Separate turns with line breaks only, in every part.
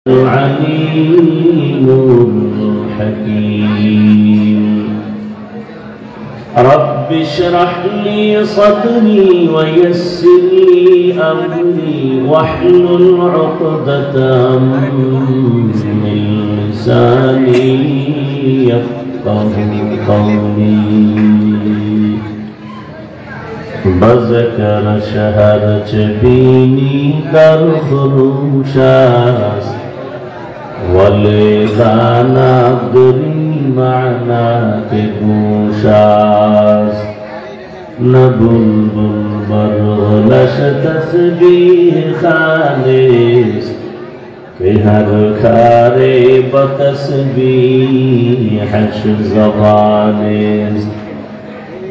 عليم حكيم رب اشرح لي صدري ويسر لي أمري واحلل عقدة من لساني يفقه قولي بذكر شهر چبینی در خروشاست ولدانا دری معنا کے گوشاست نبلبل برغلش تسبیح خالص کہ ہر کھارے بتسبیحش زبانست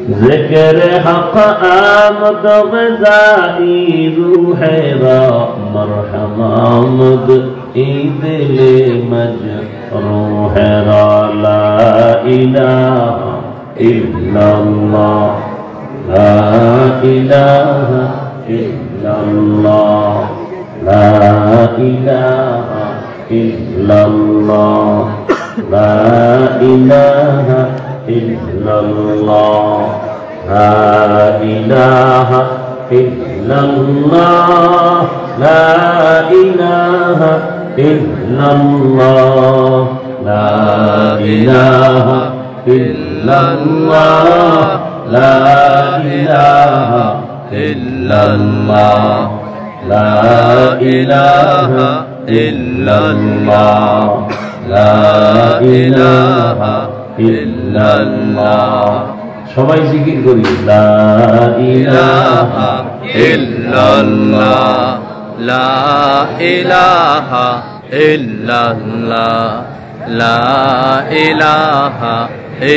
ذکر حق آمد غذائی روح را مرحم آمد دل مجروح را لا الہ الا اللہ لا الہ الا اللہ لا الہ الا اللہ لا الہ إلا الله لا إله إلا الله لا إله إلا الله لا إله إلا الله لا إله إلا الله لا إله إلا الله لا إله ইল্লাল্লাহ সবাই জিকির করি লা ইলাহা ইল্লাল্লাহ লা ইলাহা ইল্লাল্লাহ লা ইলাহা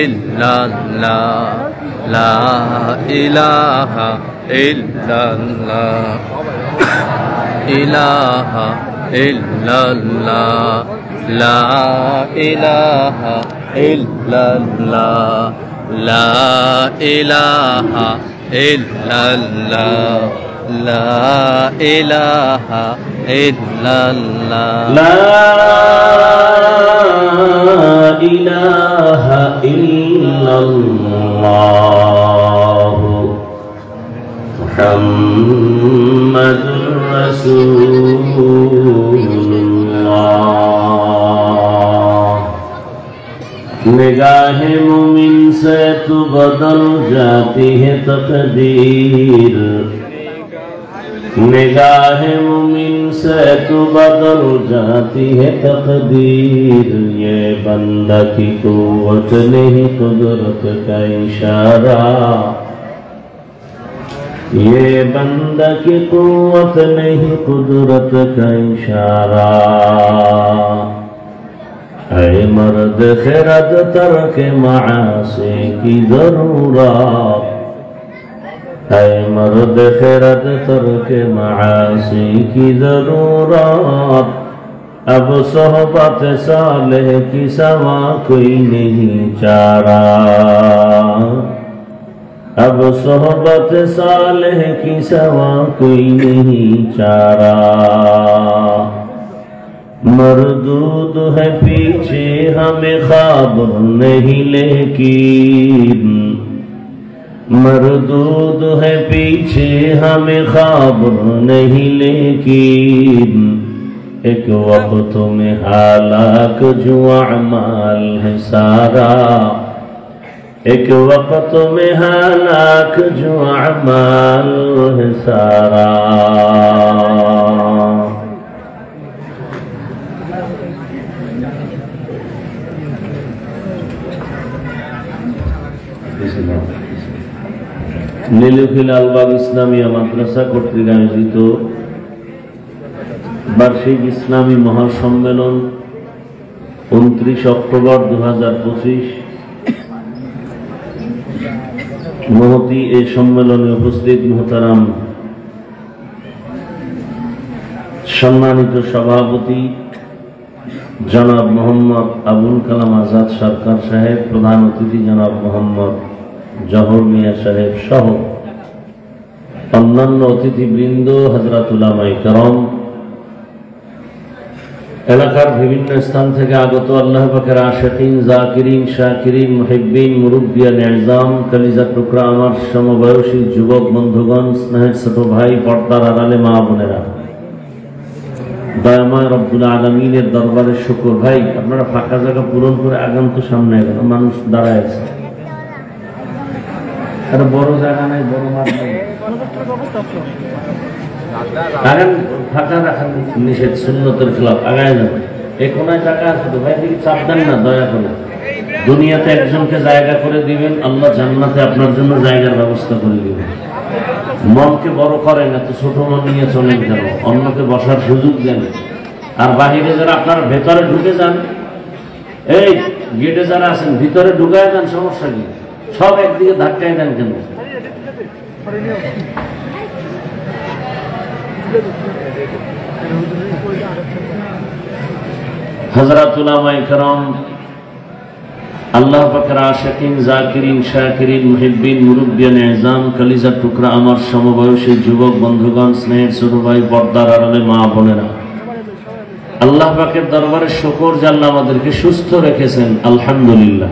ইল্লাল্লাহ লা ইলাহা ইল্লাল্লাহ ইলাহা ইল্লাল্লাহ লা ইলাহা illallah la ilaha illallah la ilaha illallah la ilaha illallah muhammadur rasulullah निगाह मुमिन से तू बदल जाती है तकदीर निगाह मुमिन से तू बदल जाती है तकदीर ये बंदा की कुव्वत नहीं कुदरत का इशारा ये बंदा की कुव्वत नहीं कुदरत का इशारा ऐ मर्द खिरद तर्क मासी की जरूरत ऐ मर्द खिरद तर्क मासी की जरूरत अब सोहबत सालेह की सवा कोई नहीं चारा अब सोहबत सालेह की सवा कोई नहीं चारा मरदूद है पीछे हमें खबर नहीं लेकिन मरदूद है पीछे हमें खबर नहीं लेकिन एक वक्त में हालाक जो अमाल है सारा एक वक्त में हालाक जो अमाल है सारा নীলুখিল আলবাগ ইসলামিয়া মাদ্রাসা কর্তৃক আয়োজিত বার্ষিক ইসলামী মহাসম্মেলন 29 অক্টোবর 2025 মহতী এই সম্মেলনে উপস্থিত মোহতারাম সম্মানিত সভাপতি জনাব মোহাম্মদ আবুল কালাম আজাদ সরকার সাহেব, প্রধান অতিথি জনাব মোহাম্মদ জহর মিয়া সাহেব সহ অন্যান্য অতিথিবৃন্দ, হযরত উলামায়ে কেরাম, এলাকার বিভিন্ন স্থান থেকে আগত আল্লাহ পাকের আশিকিন, জাকিরিন, শাকিরিন, মুহিব্বিন, মুরব্বিয়ান নিজাম, কলিজা টুকরা আমার সমবয়সী যুবক বন্ধুগণ, স্নেহের ছোট ভাই, পর্দার আড়ালে মা বোনেরা, দয়াময় রব্বুল আলামিনের দরবারে শুকর। ভাই আপনারা ফাঁকা জায়গা পূরণ করে আগাম তো সামনে গেল, মানুষ দাঁড়ায় আছে, আর বড় জায়গা নাই, বড় মাঠ নাই, আগান ফাঁকা রাখার নিষেধ, সুন্নতের খেলাফ, আগায় যান। এই কোনায় টাকা আছে তো ভাই, দিকে চাপ দেন না দয়া করে। দুনিয়াতে একজনকে জায়গা করে দিবেন, আল্লাহ জান্নাতে আপনার জন্য জায়গার ব্যবস্থা করে দিবেন। মনকে বড় করেন, এত ছোট মন নিয়ে চলেন কেন? অন্যকে বসার সুযোগ দেন। আর বাহিরে যারা আপনারা ভেতরে ঢুকে যান, এই গেটে যারা আছেন ভিতরে ঢুকায় যান, সমস্যা কি? সব একদিকে ধাক্কায় দেন কেন? হযরত উলামায়ে কেরাম, আল্লাহ পাকের আশিকিন, জাকিরিন, শাকিরিন, মুহিব্বিন, মুরব্বিয়ান নিজাম, কলিজার টুকরা আমার সমবয়সী যুবক বন্ধুগণ, স্নেহের ছোট ভাই, পর্দার আড়ালে মা বোনেরা, আল্লাহ পাকের দরবারে শুকর যে আল্লাহ আমাদেরকে সুস্থ রেখেছেন, আলহামদুলিল্লাহ।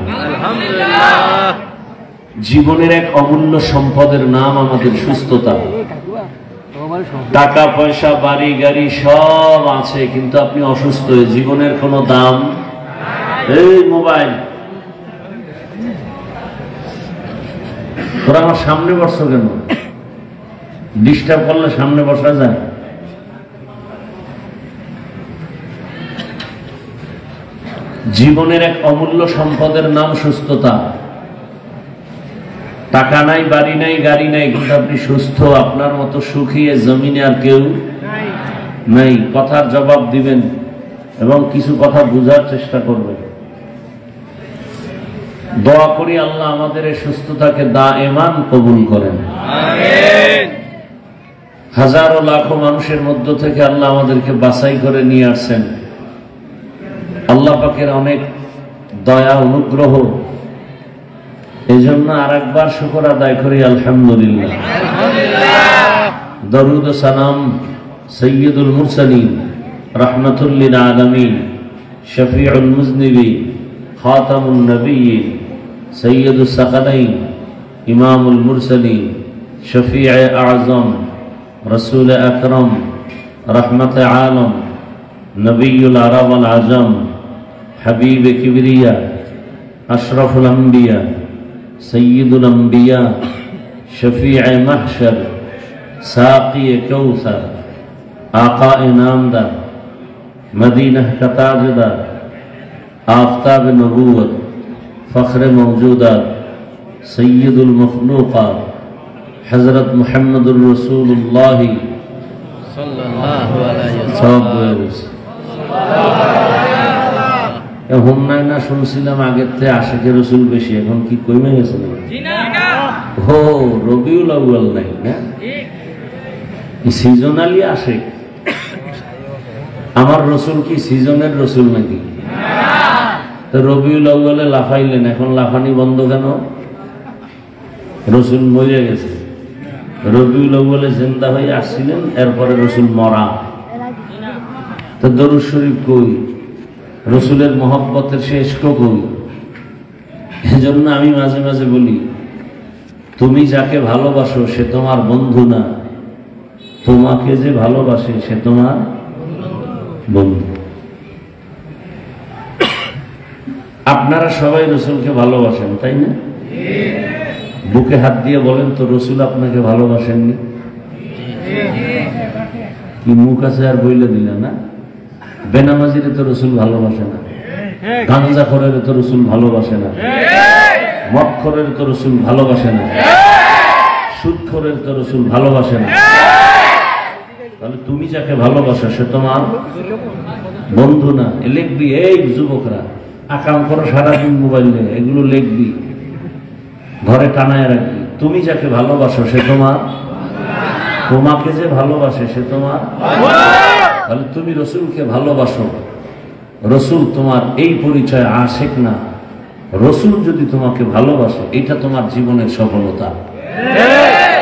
জীবনের এক অমূল্য সম্পদের নাম আমাদের সুস্থতা। টাকা পয়সা, বাড়ি গাড়ি সব আছে, কিন্তু আপনি অসুস্থ, জীবনের কোনো দাম। এই মোবাইল, তোরা আমার সামনে বসছো কেন? ডিস্টার্ব করলে সামনে বসা যায়? জীবনের এক অমূল্য সম্পদের নাম সুস্থতা। টাকা নাই, বাড়ি নাই, গাড়ি নাই, কিন্তু আপনি সুস্থ। আপনার মতো সুখী এ জমিনে আর কেউ নাই। কথার জবাব দিবেন এবং কিছু কথা বুঝার চেষ্টা করবেন। দোয়া করি আল্লাহ আমাদের এই সুস্থতাকে দায়েমান কবুল করেন। আমিন। হাজারো লাখো মানুষের মধ্য থেকে আল্লাহ আমাদেরকে বাছাই করে নিয়ে আসছেন। আল্লাহ পাকের অনেক দয়া, অনুগ্রহ। এই জন্য আর একবার শুকর আদায় করি, আলহামদুলিল্লাহ। দরুদ ও সালাম সৈয়দুল মুরসালিন, রাহমাতুল লিল আলামিন, শফিউল মুজনিবিন, খাতামুন নবিয়্যিন, সৈয়দুস সাকালাইন, ইমামুল মুরসালিন, শফিউ আযম, রাসূল আকরাম, রহমত আলম, নবিয়ুল আরব ওয়াল আজম, হাবিব কিবরিয়া, আশরাফুল আম্বিয়া, সৈয়দুল আম্বিয়া, শফিউ মাহশর, সাকি কৌসর, आका इनामदार, मदीना का ताजदार, आफ्ताब नबूवत, फख्र मौजूदात, सैयदुल मखलूकात, हजरत मुहम्मदुर रसूलुल्लाह सल्लल्लाहु अलैहि वसल्लम। হুমনায় না শুনছিলাম আগের থেকে আশিকের রসুল বেশি, এখন কি কমে গেছে? ও রবিউল আউয়াল নাই না, সিজনালি আশিক। আমার রসুল কি সিজনের রসুল নাকি? তো রবিউল আউয়ালে লাফাইলেন, এখন লাফানি বন্ধ কেন? রসুল মরে গেছে, রবিউল আউয়ালে জিন্দা হয়ে আসছিলেন, এরপরে রসুল মরা। তো দরুদ শরীফ কই, রসুলের মহব্বতের শেষ কই? এজন্য আমি মাঝে মাঝে বলি, তুমি যাকে ভালোবাসো সে তোমার বন্ধু না, তোমাকে যে ভালোবাসে সে তোমার বন্ধু। আপনারা সবাই রসুলকে ভালোবাসেন, তাই না? বুকে হাত দিয়ে বলেন তো, রসুল আপনাকে ভালোবাসেননি? কি মুখ আছে আর বইলে দিলে না? বেনামাজিরে তো রসুল ভালোবাসে না, গাঞ্জাখোরের তো রসুল ভালোবাসে না, মদখোরের তো রসুল ভালোবাসে না, সুদখোরের তো রসুল ভালোবাসে না। তাহলে তুমি যাকে ভালোবাসো সে তোমার বন্ধু না। লিখবি, এই যুবকরা আকাম করো সারাদিন মোবাইলে, এগুলো লিখবি, ঘরে টানায় রাখবি। তুমি যাকে ভালোবাসো সে তোমার, তোমাকে যে ভালোবাসে সে তোমার। তাহলে তুমি রসুলকে ভালোবাসো, রসুল তোমার এই পরিচয় আশিক না। রসুল যদি তোমাকে ভালোবাসে, এটা তোমার জীবনের সফলতা।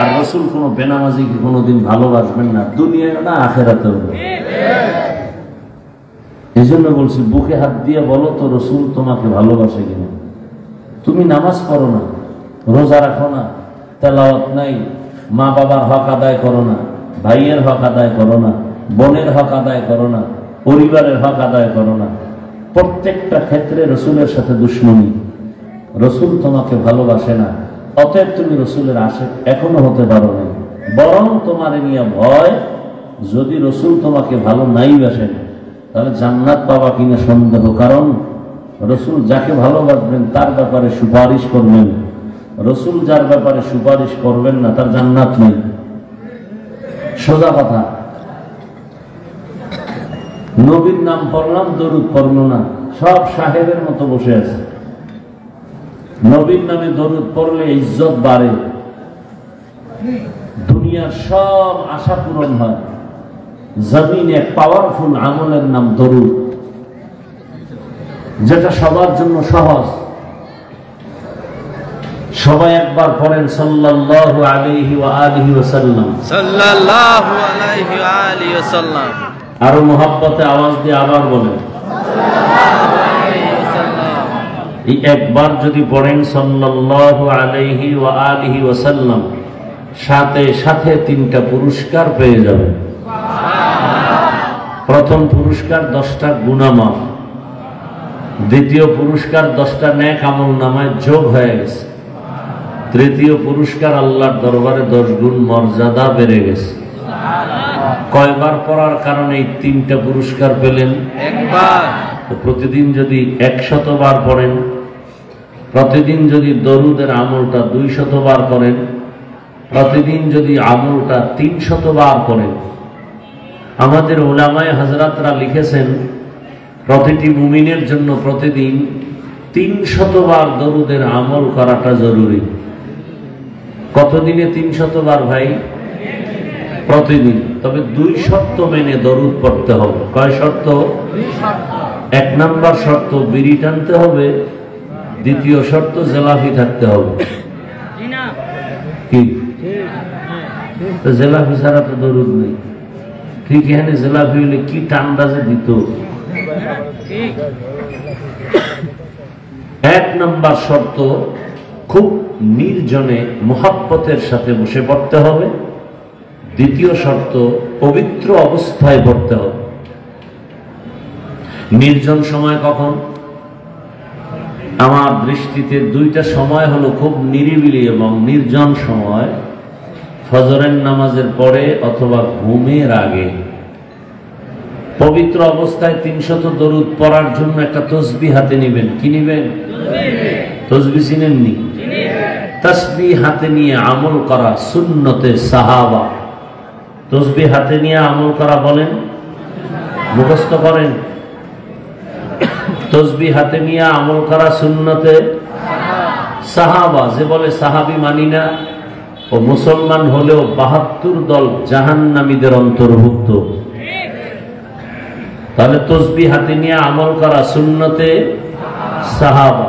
আর রসুল কোনো বেনামাজিকে কোনোদিন ভালোবাসবেন না, দুনিয়ায় না আখেরাতেও। এই জন্য বলছি, বুকে হাত দিয়ে বলো তো রসুল তোমাকে ভালোবাসে কিনা। তুমি নামাজ পড়ো না, রোজা রাখো না, তেলাওয়াত নাই, মা বাবার হক আদায় করো না, ভাইয়ের হক আদায় করো না, বোনের হক আদায় করো না, পরিবারের হক আদায় করো না, প্রত্যেকটা ক্ষেত্রে রসুলের সাথে দুশ্মনী, রসুল তোমাকে ভালোবাসে না, অতএব তুমি রসুলের আশিক এখনো হতে পারো না। বরং তোমার নিয়ে ভয়, যদি রসুল তোমাকে ভালো নাই বাসেন তাহলে জান্নাত পাবা কিনা সন্দেহ। কারণ রসুল যাকে ভালোবাসবেন তার ব্যাপারে সুপারিশ করবেন, রসুল যার ব্যাপারে সুপারিশ করবেন না তার জান্নাত নেই। সোজা কথা। নবীর নাম পড়লাম, দরুদ পড়ল না, সব সাহেবের মতো বসে আছে। নবীর নামে দরুদ পড়লে ইজ্জত বাড়ে, দুনিয়ার সব আশা পূরণ হয়। জমিনে এক পাওয়ারফুল আমলের নাম দরুদ, যেটা সবার জন্য সহজ। সবাই একবার পড়েন সাল্লাল্লাহু আলাইহি ওয়া আলিহি ওয়াসাল্লাম,
সাল্লাল্লাহু আলাইহি ওয়া আলিহি ওয়াসাল্লাম।
আরো মহব্বতে আওয়াজ দিয়ে আবার বলেন
সাল্লাল্লাহু আলাইহি ওয়াসাল্লাম।
এই একবার যদি পড়েন সাল্লাল্লাহু আলাইহি ওয়া আলিহি ওয়াসাল্লাম, সাথে সাথে 3টা পুরস্কার পেয়ে যাবেন। প্রথম পুরস্কার 10টা গুনাহ মাফ, দ্বিতীয় পুরস্কার 10টা নেক আমল নামায় যোগ হয়ে গেছে, তৃতীয় পুরস্কার আল্লাহর দরবারে 10 গুণ মর্যাদা বেড়ে গেছে। কয়বার পড়ার কারণে এই 3টা পুরস্কার পেলেন?
একবার।
প্রতিদিন যদি 100 বার পড়েন, প্রতিদিন যদি দরুদের আমলটা 200 বার করেন, প্রতিদিন যদি আমলটা 300 বার করেন, আমাদের উলামায়ে হযরতরা লিখেছেন প্রতিটি মুমিনের জন্য প্রতিদিন 300 বার দরুদের আমল করাটা জরুরি। কতদিনে 300 বার ভাই? প্রতিদিন। তবে 2 শর্ত মেনে দরুদ পড়তে হবে। কয় শর্ত? 1 নাম্বার শর্ত বিড়ি টানতে হবে, দ্বিতীয় শর্ত জেলাফি থাকতে হবে। কি জেলাফি ছাড়া তো দরুদ নেই। ঠিক এখানে জেলাফি হলে কি ঠান্ডা যে দিত। 1 নাম্বার শর্ত খুব নির্জনে মোহাব্বতের সাথে বসে পড়তে হবে। দ্বিতীয় শর্ত পবিত্র অবস্থায় পড়তে হবে। নির্জন সময় কখন? আমার দৃষ্টিতে 2টা সময় হলো খুব নিরিবিলি এবং নির্জন সময়, ফজরের নামাজের পরে অথবা ঘুমের আগে। পবিত্র অবস্থায় 300 দরুদ পড়ার জন্য একটা তসবিহ হাতে নেবেন। কি নেবেন? তসবিহ চিনেননি? তসবিহ হাতে নিয়ে আমল করা সুন্নতে সাহাবা। তসবিহ হাতে নিয়ে আমল করা বলেন, মুখস্থ করেন। তসবিহ হাতে নিয়ে আমল করা সুন্নতে সাহাবা। যে বলে সাহাবী মানি না, ও মুসলমান হলেও 72 দল জাহান্নামীদের অন্তর্ভুক্ত। তাহলে তসবিহ হাতে নিয়ে আমল করা সুন্নতে সাহাবা।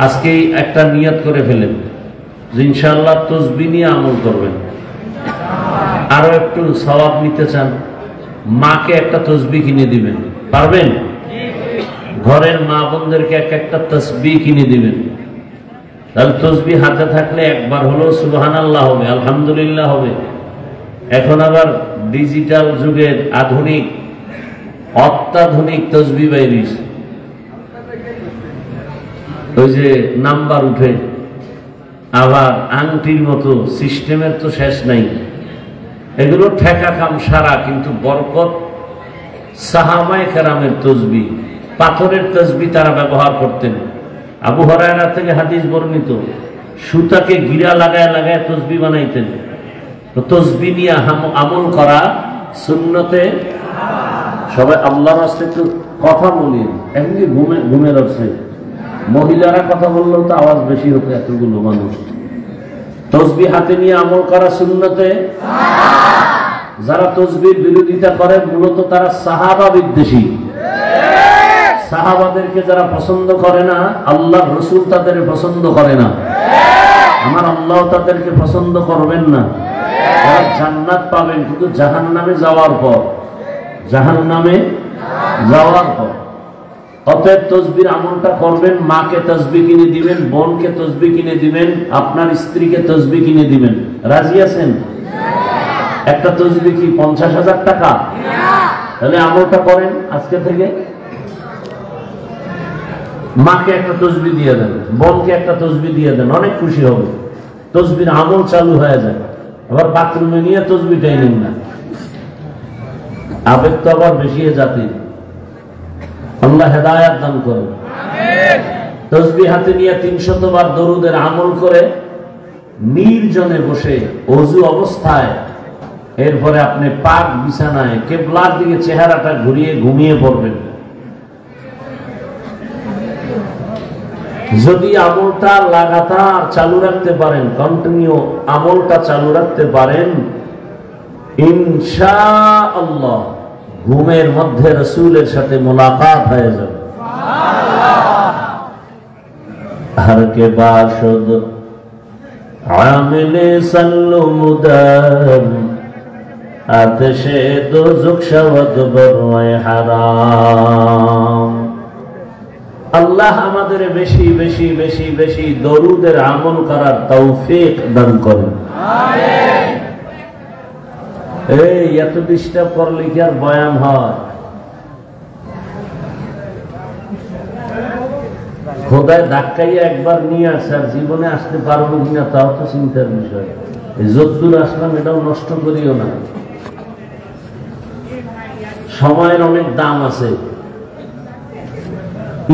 আজকে একটা নিয়ত করে ফেলেন যে ইনশাআল্লাহ তসবিহ নিয়ে আমল করবেন। আরো একটু সওয়াব নিতে চান, মাকে একটা তসবিহ কিনে দিবেন। পারবেন? ঘরের মা বোনদেরকে একটা তসবিহ কিনে দিবেন। তাহলে তসবিহ হাতে থাকলে একবার হলো সুবহানাল্লাহ হবে, আলহামদুলিল্লাহ হবে। এখন আবার ডিজিটাল যুগের আধুনিক অত্যাধুনিক তসবিহ বাইরিস, ওই যে নাম্বার উঠে, আবার আংটির মতো সিস্টেমের তো শেষ নাই। এগুলো ঠেকা কাম সারা, কিন্তু বরকত সাহাবায়ে কেরামের তসবিহ। পাথরের তসবিহ তারা ব্যবহার করতেন। আবু হুরায়রা থেকে হাদিস বর্ণিত, সুতাকে গিরা লাগায় লাগায় তসবিহ বানাইতেন। তো তসবিহ নিয়ে আমল করা সুন্নতে। সবাই আল্লাহর রাস্তায় একটু কথা বলি। এমনি ঘুমে রয়েছে, মহিলারা কথা বললেও তো আওয়াজ বেশি হতো, এতগুলো মানুষ। তসবিহ হাতে নিয়ে আমল করা সুন্নতে। যারা তসবিহর বিরোধিতা করে মূলত তারা সাহাবা বিদ্বেষী। সাহাবাদেরকে যারা পছন্দ করে না, আল্লাহর রাসূল তাদের পছন্দ করে না, আমার আল্লাহ তাদেরকে পছন্দ করবেন না। তারা জান্নাত পাবেন কিন্তু জাহান্নামে যাওয়ার পর। জাহান্নামে যাওয়ার পর। অতএব তসবির আমলটা করবেন, মাকে তসবিহ কিনে দিবেন, বোনকে তসবিহ কিনে দিবেন, আপনার স্ত্রীকে তসবিহ কিনে দিবেন। রাজি আছেন? একটা তসবিহ কি 50,000 টাকা? তাহলে আমলটা করেন আজকে থেকে। মাকে একটা তসবিহ দিয়ে দেন, বোনকে একটা তসবিহ দিয়ে দেন, অনেক খুশি হবে। তসবির আমল চালু হয়ে যায়। আবার বাথরুমে নিয়ে তসবিহটাই নিন না, আবেগ তো আবার বেশি জাতি। আল্লাহ হেদায়াত দান করুন। তসবিহ হাতে নিয়ে 300 বার দরুদের আমল করে নির্জনে বসে ওযু অবস্থায় এরপরে আপনি পাক বিছানায় কিবলার দিকে চেহারাটা ঘুরিয়ে ঘুমিয়ে পড়বেন। যদি আমলটা লাগাতার চালু রাখতে পারেন, কন্টিনিউ আমলটা চালু রাখতে পারেন, ইনশাআল্লাহ ঘুমের মধ্যে রাসূলের সাথে মোলাকাত হয়ে যাবে। হর কে বাশদ আমিলে সাল্লু মুদাম আতশে দোজখ শাওয়াত বরওয়ায়ে হারাম। আল্লাহ আমাদের বেশি বেশি বেশি বেশি দরুদের আমল করার তৌফিক দান করেন। আমিন। এই এত ডিস্টার্ব করলে কি আর বয়ান হয়? খোদায় ধাক্কাইয়া একবার নিয়ে আসে, আর জীবনে আসতে পারবো কিনা তাও তো চিন্তার বিষয়। যদ্দূর আসলাম এটাও নষ্ট করিও না। সময়ের অনেক দাম আছে।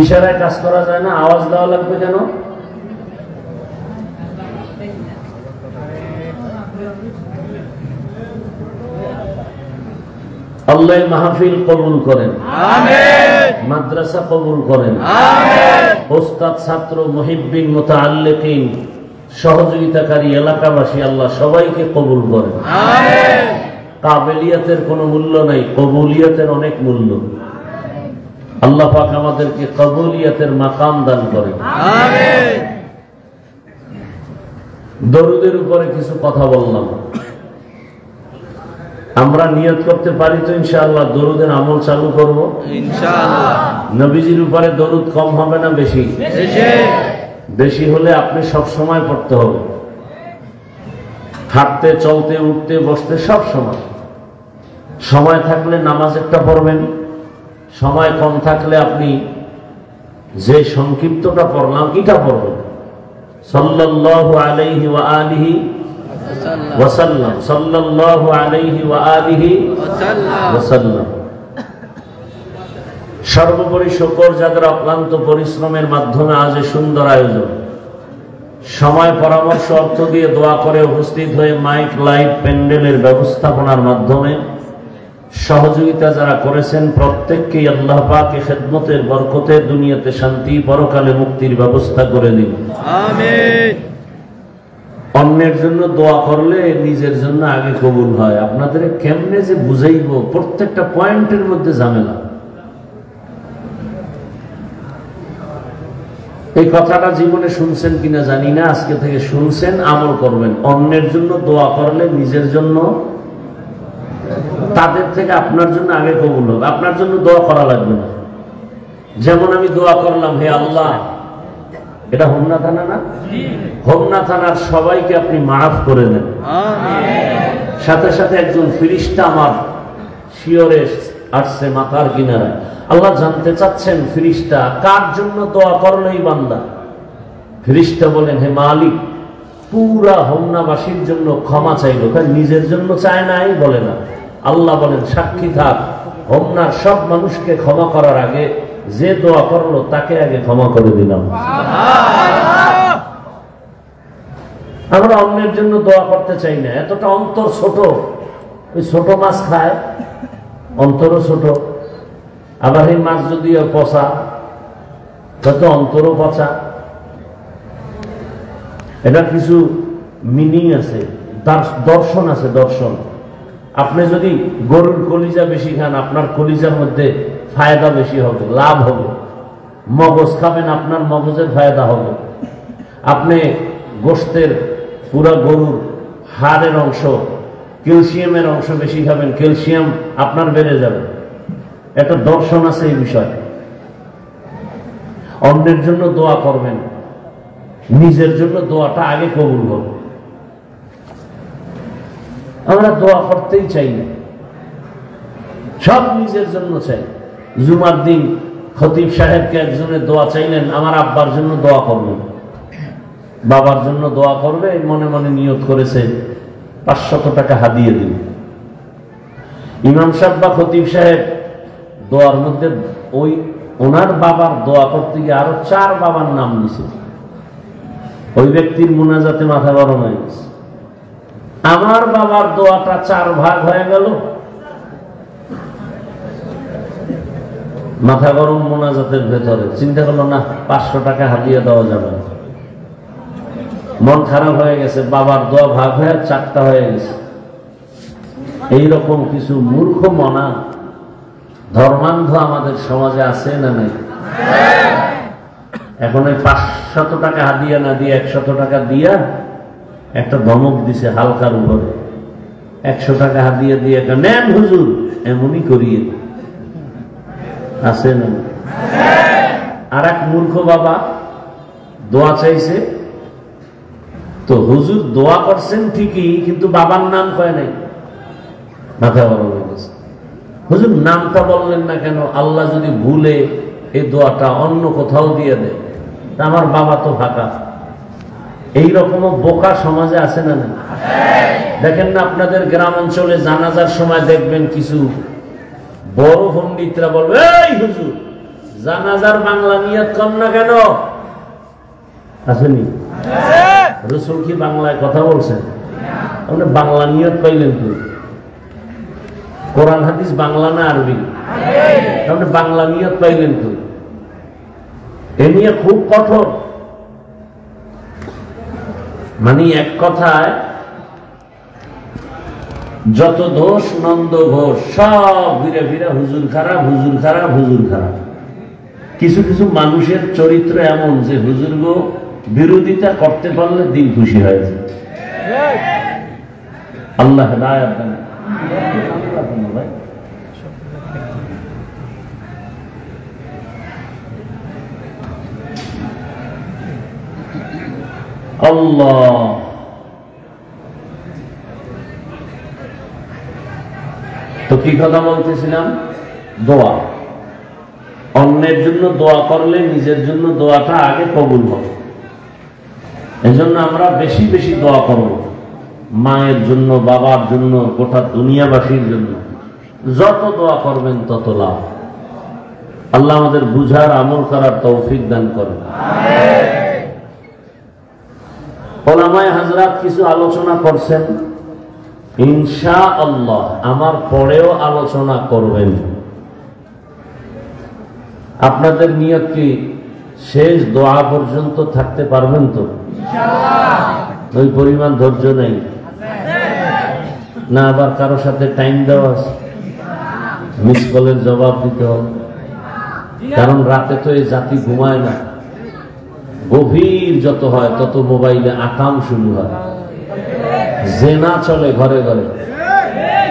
ইশারায় কাজ করা যায় না, আওয়াজ দেওয়া লাগবে কেন? আল্লাহ মাহফিল কবুল করেন, আমিন। মাদ্রাসা কবুল করেন, আমিন। ওস্তাদ, ছাত্র, মুহিব্বিন, মুতাআল্লিকিন, সহযোগিতাকারী এলাকাবাসী আল্লাহ সবাইকে কবুল করেন, আমিন। কাবিলিয়াতের কোনো মূল্য নাই, কবুলিয়াতের অনেক মূল্য। আল্লাহ পাক আমাদেরকে কবুলিয়াতের মাকাম দান করেন, আমিন। দরুদের উপরে কিছু কথা বললাম। আমরা নিয়ত করতে পারি তো ইনশাআল্লাহ দরুদের আমল চালু করব ইনশাআল্লাহ। নবীজির উপরে দরুদ কম হবে না বেশি? বেশি হলে আপনি সব সময় পড়তে হবে, হাঁটতে, চলতে, উঠতে, বসতে, সব সময়। সময় থাকলে নামাজ একটা পড়বেন, সময় কম থাকলে আপনি যে সংক্ষিপ্তটা পড়লাম এটা পড়বেন। সাল্লাল্লাহু আলাইহি ওয়া আলিহি ওয়াসাল্লাম, সাল্লাল্লাহু আলাইহি ওয়া আলিহি ওয়াসাল্লাম। সর্বোপরি শুকর যাদের অক্লান্ত পরিশ্রমের মাধ্যমে আজ এই সুন্দর আয়োজন, সময়, পরামর্শ, অর্থ দিয়ে দোয়া করে উপস্থিত হয়ে মাইক, লাইট, প্যান্ডেলের ব্যবস্থাপনার মাধ্যমে সহযোগিতা যারা করেছেন প্রত্যেককেই আল্লাহ পাক এই খেদমতের বরকতে দুনিয়াতে শান্তি, পরকালে মুক্তির ব্যবস্থা করে দিন, আমিন। অন্যের জন্য দোয়া করলে নিজের জন্য আগে কবুল হয়। আপনাদের কেমনে যে বুঝাইব, প্রত্যেকটা পয়েন্টের মধ্যে ঝামেলা। এই কথাটা জীবনে শুনছেন কিনা জানি না, আজকে থেকে শুনছেন, আমল করবেন। অন্যের জন্য দোয়া করলে নিজের জন্য, তাদের থেকে আপনার জন্য আগে কবুল হবে। আপনার জন্য দোয়া করা লাগবে না। যেমন আমি দোয়া করলাম, হে আল্লাহ, এটা হোমনা থানা না? হোমনা থানার সবাইকে আপনি মাফ করে দেন, সাথে সাথে একজন ফেরেশতা আমার শিয়রে আসছে মাথার কিনারায়। আল্লাহ জানতে চাচ্ছেন ফেরেশতা কার জন্য দোয়া করলেই বান্দা। ফেরেশতা বলেন, হে মালিক, পুরা হোমনাবাসীর জন্য ক্ষমা চাইল, নিজের জন্য চায় নাই বলে না। আল্লাহ বলেন, সাক্ষী থাক, হোমনার সব মানুষকে ক্ষমা করার আগে যে দোয়া করলো তাকে আগে ক্ষমা করে দিলাম। আমরা অন্যের জন্য দোয়া করতে চাই না, এতটা অন্তর ছোট। ওই ছোট মাছ খায়, অন্তরও ছোট। আবার এই মাছ যদিও পচা, তত অন্তরও পচা। এটা কিছু মিনিং আছে, দর্শন আছে, দর্শন। আপনি যদি গরুর কলিজা বেশি খান, আপনার কলিজার মধ্যে ফায়দা বেশি হবে, লাভ হবে। মগজ খাবেন, আপনার মগজের ফায়দা হবে। আপনি গোশতের, পুরা গরুর হাড়ের অংশ, ক্যালসিয়ামের অংশ বেশি খাবেন, ক্যালসিয়াম আপনার বেড়ে যাবে। একটা দর্শন আছে এই বিষয়ে। অন্যের জন্য দোয়া করবেন, নিজের জন্য দোয়াটা আগে কবুল হবে। আমরা দোয়া করতেই চাই না, সব নিজের জন্য চাই। জুমার দিন খতিব সাহেবকে একজনের দোয়া চাইলেন, আমার আব্বার জন্য দোয়া করবেন, বাবার জন্য দোয়া করবে, মনে মনে নিয়ত করেছে 500 টাকা হাদিয়ে দিন। ইমাম সাহেব বা খতিব সাহেব দোয়ার মধ্যে ওই ওনার বাবার দোয়া করতে গিয়ে আরো 4 বাবার নাম নিছে। ওই ব্যক্তির মুনাজাতে মাথা গরম হয়ে গেছে। আমার বাবার দোয়াটা 4 ভাগ হয়ে গেল, মাথা গরম মুনাজাতের ভেতরে। চিন্তা করলো না 500 টাকা হাদিয়া দেওয়া যাবে না। মন খারাপ হয়ে গেছে, বাবার দোয়া ভাগ হয়ে 4টা হয়ে গেছে। এইরকম কিছু মূর্খ মনা ধর্মান্ধ আমাদের সমাজে আছে না নাই? এখন ওই 500 টাকা হাদিয়া না দিয়ে 100 টাকা দিয়া একটা ধমক দিছে হালকার উপরে। 100 টাকা হাদিয়া দিয়ে নেন হুজুর, এমনই করিয়ে আছে না? আর এক মূর্খ বাবা দোয়া চাইছে, তো হুজুর দোয়া করছেন ঠিকই, কিন্তু বাবার নাম কয় নাই। মাথা গরম হয়ে গেছে, হুজুর নামটা বললেন না কেন? আল্লাহ যদি ভুলে এই দোয়াটা অন্য কোথাও দিয়ে দেয়, আমার বাবা তো ফাঁকা। এইরকম বোকা সমাজে আছে না না? দেখেন না আপনাদের গ্রাম অঞ্চলে জানাজার সময় দেখবেন কিছু বড় পণ্ডিতরা বলবে, এই হুজুর জানাজার বাংলা নিয়ত কম না কেন? আসেনি? রসুল কি বাংলায় কথা বলছেন? আপনি বাংলা নিয়ত পাইলেন কি? কোরআন হাদিস বাংলা না আরবি? আপনি বাংলা নিয়ত পাইলেন কি? এ নিয়ে খুব কঠোর। মানে এক কথায় যত দোষ নন্দ ঘোষ সব ঘিরে ফিরে হুজুর খারাপ, হুজুর খারাপ, হুজুর খারাপ। কিছু কিছু মানুষের চরিত্র এমন যে হুজুর গো বিরোধিতা করতে পারলে দিন খুশি হয়েছে। আল্লাহ হেদায়েত দেন। আল্লাহ তো কি কথা বলতেছিলাম? দোয়া। অন্যের জন্য দোয়া করলে নিজের জন্য দোয়াটা আগে কবুল হবে। এজন্য আমরা বেশি বেশি দোয়া করব, মায়ের জন্য, বাবার জন্য, গোটা দুনিয়াবাসীর জন্য। যত দোয়া করবেন তত লাভ। আল্লাহ আমাদের বুঝার, আমল করার তৌফিক দান করেন। ওলামায়ে হাজরাত কিছু আলোচনা করছেন, ইনশাআল্লাহ আমার পরেও আলোচনা করবেন। আপনাদের নিয়ত কি শেষ দোয়া পর্যন্ত থাকতে পারবেন তো? ইনশাআল্লাহ। ওই পরিমাণ ধৈর্য নেই না? আবার কারো সাথে টাইম দেওয়া আছে, মিস কলের জবাব দিতে হবে। কারণ রাতে তো এই জাতি ঘুমায় না, গভীর যত হয় তত মোবাইলে আকাম শুরু হয়, জেনা চলে ঘরে ঘরে।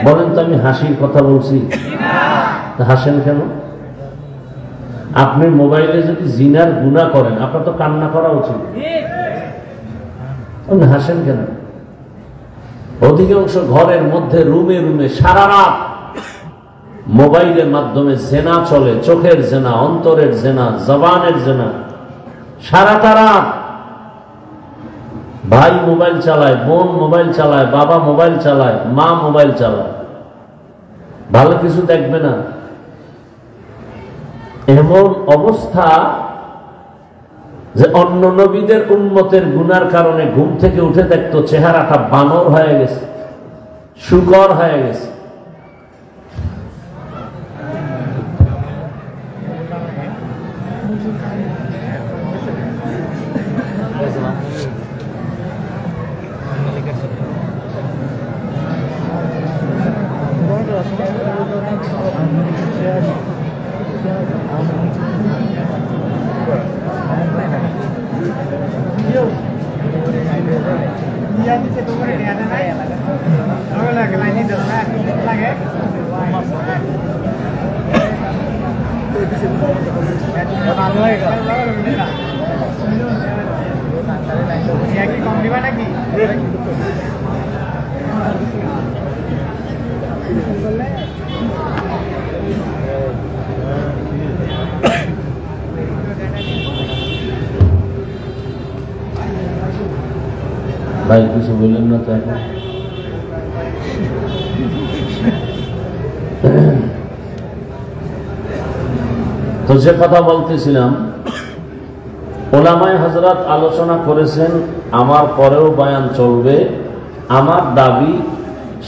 বলেন তো আমি হাসির কথা বলছি? হাসেন কেন? আপনি মোবাইলে যদি জিনার গুনাহ করেন, আপনার তো কান্না করা উচিত। হাসেন কেন? অধিকাংশ ঘরের মধ্যে রুমে রুমে সারা রাত মোবাইলের মাধ্যমে জেনা চলে। চোখের জেনা, অন্তরের জেনা, জবানের জেনা। সারাটা রাত ভাই মোবাইল চালায়, বোন মোবাইল চালায়, বাবা মোবাইল চালায়, মা মোবাইল চালায়, ভালো কিছু দেখবে না। এমন অবস্থা যে অন্য নবীদের উম্মতের গুনার কারণে ঘুম থেকে উঠে দেখতো চেহারাটা বানর হয়ে গেছে, শুকর হয়ে গেছে। ভাই কিছু বললেন না তো এখন? তো যে কথা বলতেছিলাম, ওলামায়ে হযরত আলোচনা করেছেন, আমার পরেও বয়ান চলবে। আমার দাবি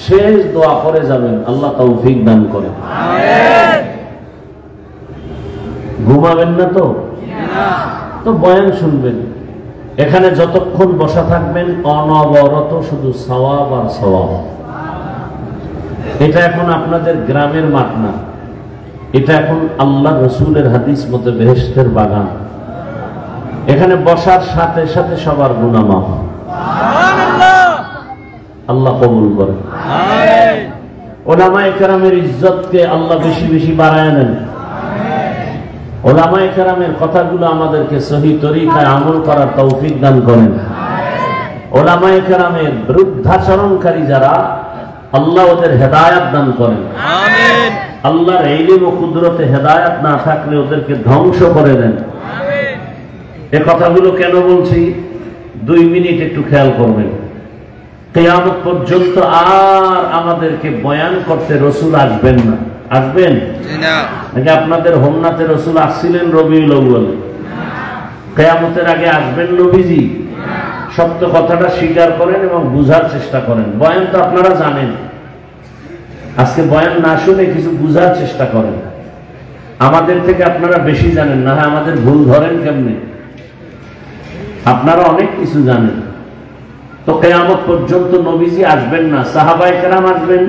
শেষ দোয়া করে যাবেন, আল্লাহ তৌফিক দান করেন। ঘুমাবেন না তো? তো বয়ান শুনবেন। এখানে যতক্ষণ বসা থাকবেন অনবরত শুধু সওয়াব আর সওয়াব। এটা এখন আপনাদের গ্রামের মাঠ না, এটা এখন আল্লাহ রসুলের হাদিস মতে বেহেশতের বাগান। এখানে বসার সাথে সাথে সবার গুনাহ মাফ, আল্লাহ কবুল করেন। ওলামায়ে কেরামের ইজ্জতকে আল্লাহ বেশি বেশি বাড়ায় নেন। ওলামায়ে কেরামের কথাগুলো আমাদেরকে সহি তরিকায় আমল করার তৌফিক দান করেন। ওলামায়ে কেরামের বিরুদ্ধাচরণকারী যারা, আল্লাহ ওদের হেদায়েত দান করেন। আমিন। আল্লাহর ইলম ও কুদরতে হেদায়েত না থাকলে ওদেরকে ধ্বংস করে দেন। আমিন। এই কথাগুলো কেন বলছি 2 মিনিট একটু খেয়াল করবেন। কিয়ামত পর্যন্ত আর আমাদেরকে বয়ান করতে রাসূল আসবেন না। আসবেন? না। নাকি আপনাদের হোমনাতে রাসূল আসছিলেন রবিউল আউয়ালে? কিয়ামতের আগে আসবেন নবীজি? সত্য কথাটা স্বীকার করেন এবং বুঝার চেষ্টা করেন। বয়ান তো আপনারা জানেন, আজকে বয়ান না শুনে কিছু বুঝার চেষ্টা করেন। আমাদের থেকে আপনারা বেশি জানেন না, হ্যাঁ আমাদের ভুল ধরেন কেমনে? আপনারা অনেক কিছু জানেন। তো কিয়ামত পর্যন্ত নবীজি আসবেন না। সাহাবায়ে কেরাম আসবেন?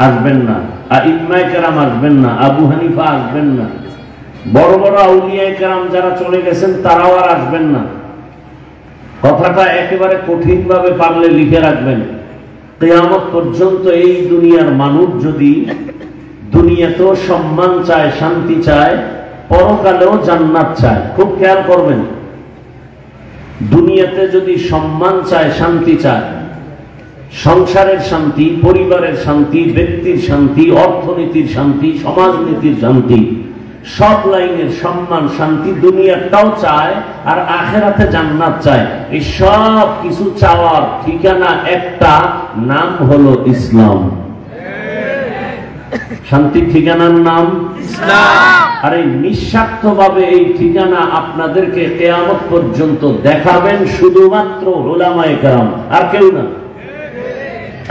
আসবেন না। আইম্মায়ে কেরাম আসবেন না। আবু হানিফা আসবেন না। বড় বড় আউলিয়ায়ে কেরাম যারা চলে গেছেন তারাও আর আসবেন না। কথাটা একেবারে কঠিন ভাবে পারলে লিখে রাখবেন। কিয়ামত পর্যন্ত এই দুনিয়ার মানুষ যদি দুনিয়াতেও সম্মান চায়, শান্তি চায়, পরকালেও জান্নাত চায়, খুব খেয়াল করবেন। দুনিয়াতে যদি সম্মান চায়, শান্তি চায়, সংসারের শান্তি, পরিবারের শান্তি, ব্যক্তির শান্তি, অর্থনীতির শান্তি, সমাজনীতির শান্তি, সব লাইনের সম্মান শান্তি দুনিয়াটাও চায়, আর আখেরাতে জান্নাত চায়। এই সব কিছু চাওয়ার ঠিকানা একটা, নাম হলো ইসলাম। শান্তির ঠিকানার নাম ইসলাম। আর এই নিঃস্বার্থভাবে এই ঠিকানা আপনাদেরকে কিয়ামত পর্যন্ত দেখাবেন শুধুমাত্র উলামায়ে কেরাম, আর কেউ না।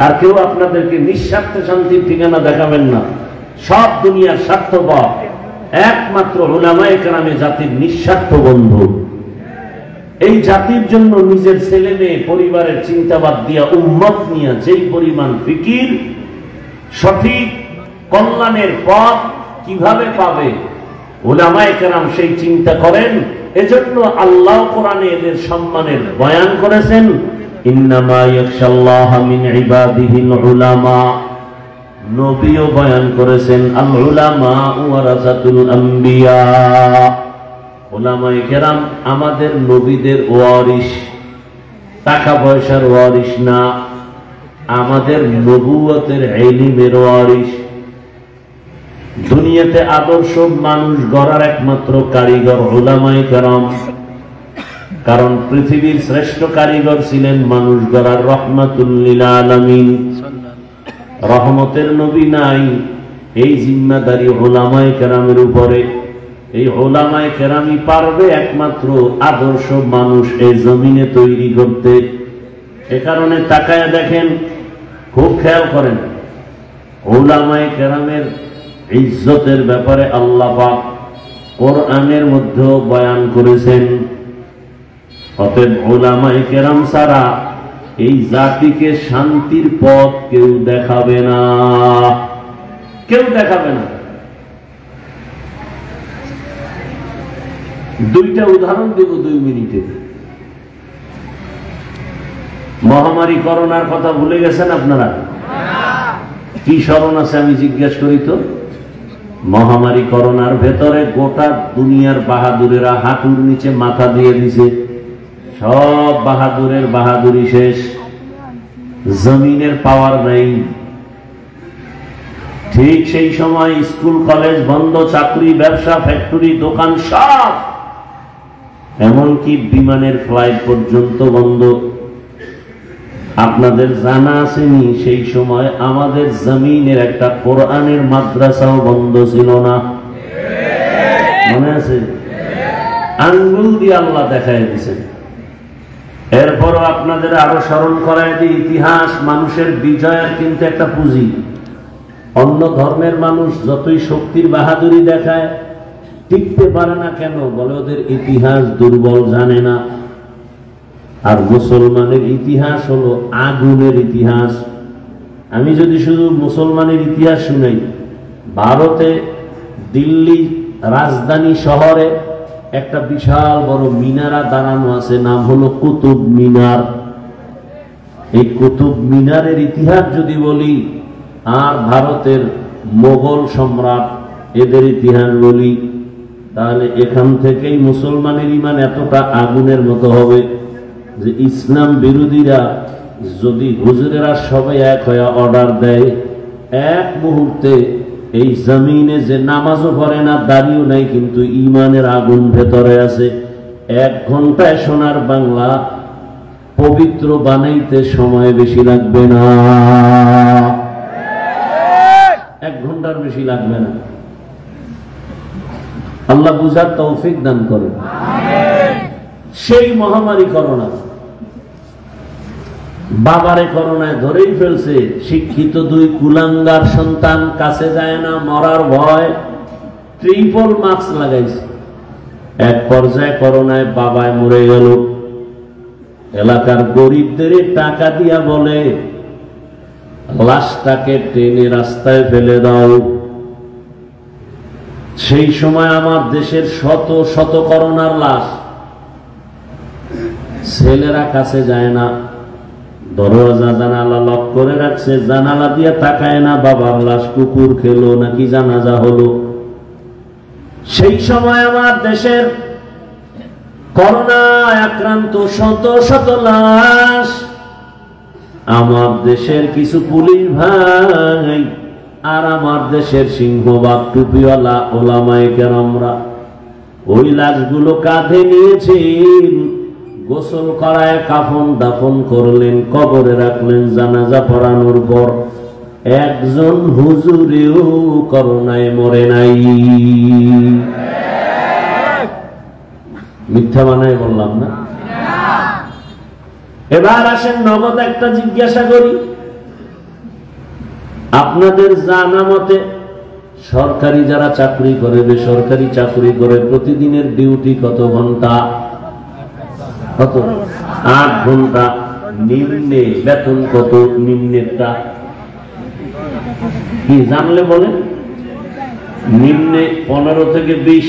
আর কেউ আপনাদেরকে নিঃস্বার্থে শান্তির ঠিকানা দেখাবেন না। সব দুনিয়ার স্বার্থপর, একমাত্র উলামায়ে কেরামে জাতির নিঃস্বার্থ বন্ধু। এই জাতির জন্য নিজের ছেলে মেয়ে পরিবারের চিন্তাবাদ দিয়া, উম্মত নিয়ে যেই পরিমাণ ফিকির, সঠিক কল্যাণের পথ কিভাবে পাবে উলামায়ে কেরাম সেই চিন্তা করেন। এজন্য আল্লাহ কোরআনে এদের সম্মানের বয়ান করেছেন, ইন্নামা ইয়াখশাল্লাহা মিন ইবাদিহিল উলামা। নবীও বয়ান করেছেন, আল উলামা ওয়ারাসাতুল আম্বিয়া। উলামায়ে কেরাম আমাদের নবীদের ওয়ারিস, টাকা পয়সার ওয়ারিস না, আমাদের নবুয়তের ইলমের ওয়ারিস। দুনিয়াতে আদর্শ মানুষ গড়ার একমাত্র কারিগর উলামায়ে কেরাম। কারণ পৃথিবীর শ্রেষ্ঠ কারিগর ছিলেন মানুষ গড়ার রহমাতুল লিল আলামিন। রহমতের নবী নাই, এই জিম্মাদারি উলামায়ে কেরামের উপরে। এই উলামায়ে কেরামই পারবে একমাত্র আদর্শ মানুষ এই জমিনে তৈরি করতে। এ কারণে তাকায় দেখেন, খুব খেয়াল করেন, উলামায়ে কেরামের ইজ্জতের ব্যাপারে আল্লাহ পাক কোরআনের মধ্যে বয়ান করেছেন। অতএব উলামায়ে কেরাম ছাড়া এই জাতিকে শান্তির পথ কেউ দেখাবে না, কেউ দেখাবে না। দুইটা উদাহরণ দেব 2 মিনিটে। মহামারী করোনার কথা ভুলে গেছেন আপনারা? কি স্মরণ আছে আমি জিজ্ঞেস করি তো? মহামারী করোনার ভেতরে গোটা দুনিয়ার বাহাদুরেরা হাঁটুর নিচে মাথা দিয়ে দিছে, সব বাহাদুরের বাহাদুরি শেষ, জমিনের পাওয়ার নাই। ঠিক সেই সময় স্কুল কলেজ বন্ধ, চাকরি ব্যবসা ফ্যাক্টরি দোকান সব, এমনকি বিমানের ফ্লাইট পর্যন্ত বন্ধ। আপনাদের জানা আসেনি সেই সময় আমাদের জমিনের একটা কোরআনের মাদ্রাসাও বন্ধ ছিল না, মনে আছে? আঙ্গুল দিয়ে আল্লাহ দেখায় দিয়েছেন। এরপরও আপনাদের আরো স্মরণ করায় যে ইতিহাস মানুষের বিজয়ের কিন্তু একটা পুঁজি। অন্য ধর্মের মানুষ যতই শক্তির বাহাদুরি দেখায় টিকতে পারে না কেন? বলে ওদের ইতিহাস দুর্বল, জানে না। আর মুসলমানের ইতিহাস হলো আগুনের ইতিহাস। আমি যদি শুধু মুসলমানের ইতিহাস শুনাই, ভারতে দিল্লি রাজধানী শহরে একটা বিশাল বড় মিনারা দাঁড়ানো আছে, নাম হলো কুতুব মিনার। এই কুতুব মিনারের ইতিহাস যদি বলি, আর ভারতের মোগল সম্রাট এদের ইতিহাস বলি, তাহলে এখান থেকেই মুসলমানের ঈমান এতটা আগুনের মতো হবে যে ইসলাম বিরোধীরা যদি হুজুরেরা সবাই এক হয়ে অর্ডার দেয়, এক মুহূর্তে এই জমিনে যে নামাজও পড়ে না, দাঁড়িয়েও নাই, কিন্তু ঈমানের আগুন ভেতরে আছে, 1 ঘন্টায় সোনার বাংলা পবিত্র বানাইতে সময় বেশি লাগবে না, 1 ঘন্টার বেশি লাগবে না। আল্লাহ বুঝার তৌফিক দান করে। সেই মহামারী করোনা, বাবারে করোনায় ধরেই ফেলছে, শিক্ষিত 2 কুলাঙ্গার সন্তান, কাছে যায় না, মরার ভয়, ট্রিপল মাস্ক লাগাইছে। এক পর্যায়ে করোনায় বাবায় মরে গেল। এলাকার গরিবদের টাকা দিয়া বলে লাশটাকে টেনে রাস্তায় ফেলে দাও। সেই সময় আমার দেশের শত শত করোনার লাশ, ছেলেরা কাছে যায় না, দরজা জানালা লক করে রাখছে, জানালা দিয়ে তাকায় না বাবার লাশ কুকুর খেলো নাকি জানাজা হলো। সেই সময় আমার দেশের করোনায় আক্রান্ত শত শত লাশ, আমার দেশের কিছু পুলিশ ভাই আর আমার দেশের সিংহবাগ টুপিওয়ালা ওলামায়ে কেরামরা ওই লাশগুলো কাঁধে নিয়েছেন, গোসল করায় কাফন দাফন করলেন, কবরে রাখলেন। জানাজা পড়ানোর পর একজন হুজুরেও করোনায় মরে নাই। মিথ্যা বানায় বললাম না? এবার আসেন নগদ একটা জিজ্ঞাসা করি, আপনাদের জানা মতে সরকারি যারা চাকরি করে, বেসরকারি চাকরি করে, প্রতিদিনের ডিউটি কত ঘন্টা? কত? 8 ঘন্টা। নিম্নে বেতন কত? নিম্নেরটা কি জানলে বলেন? নিম্নে 15 থেকে 20।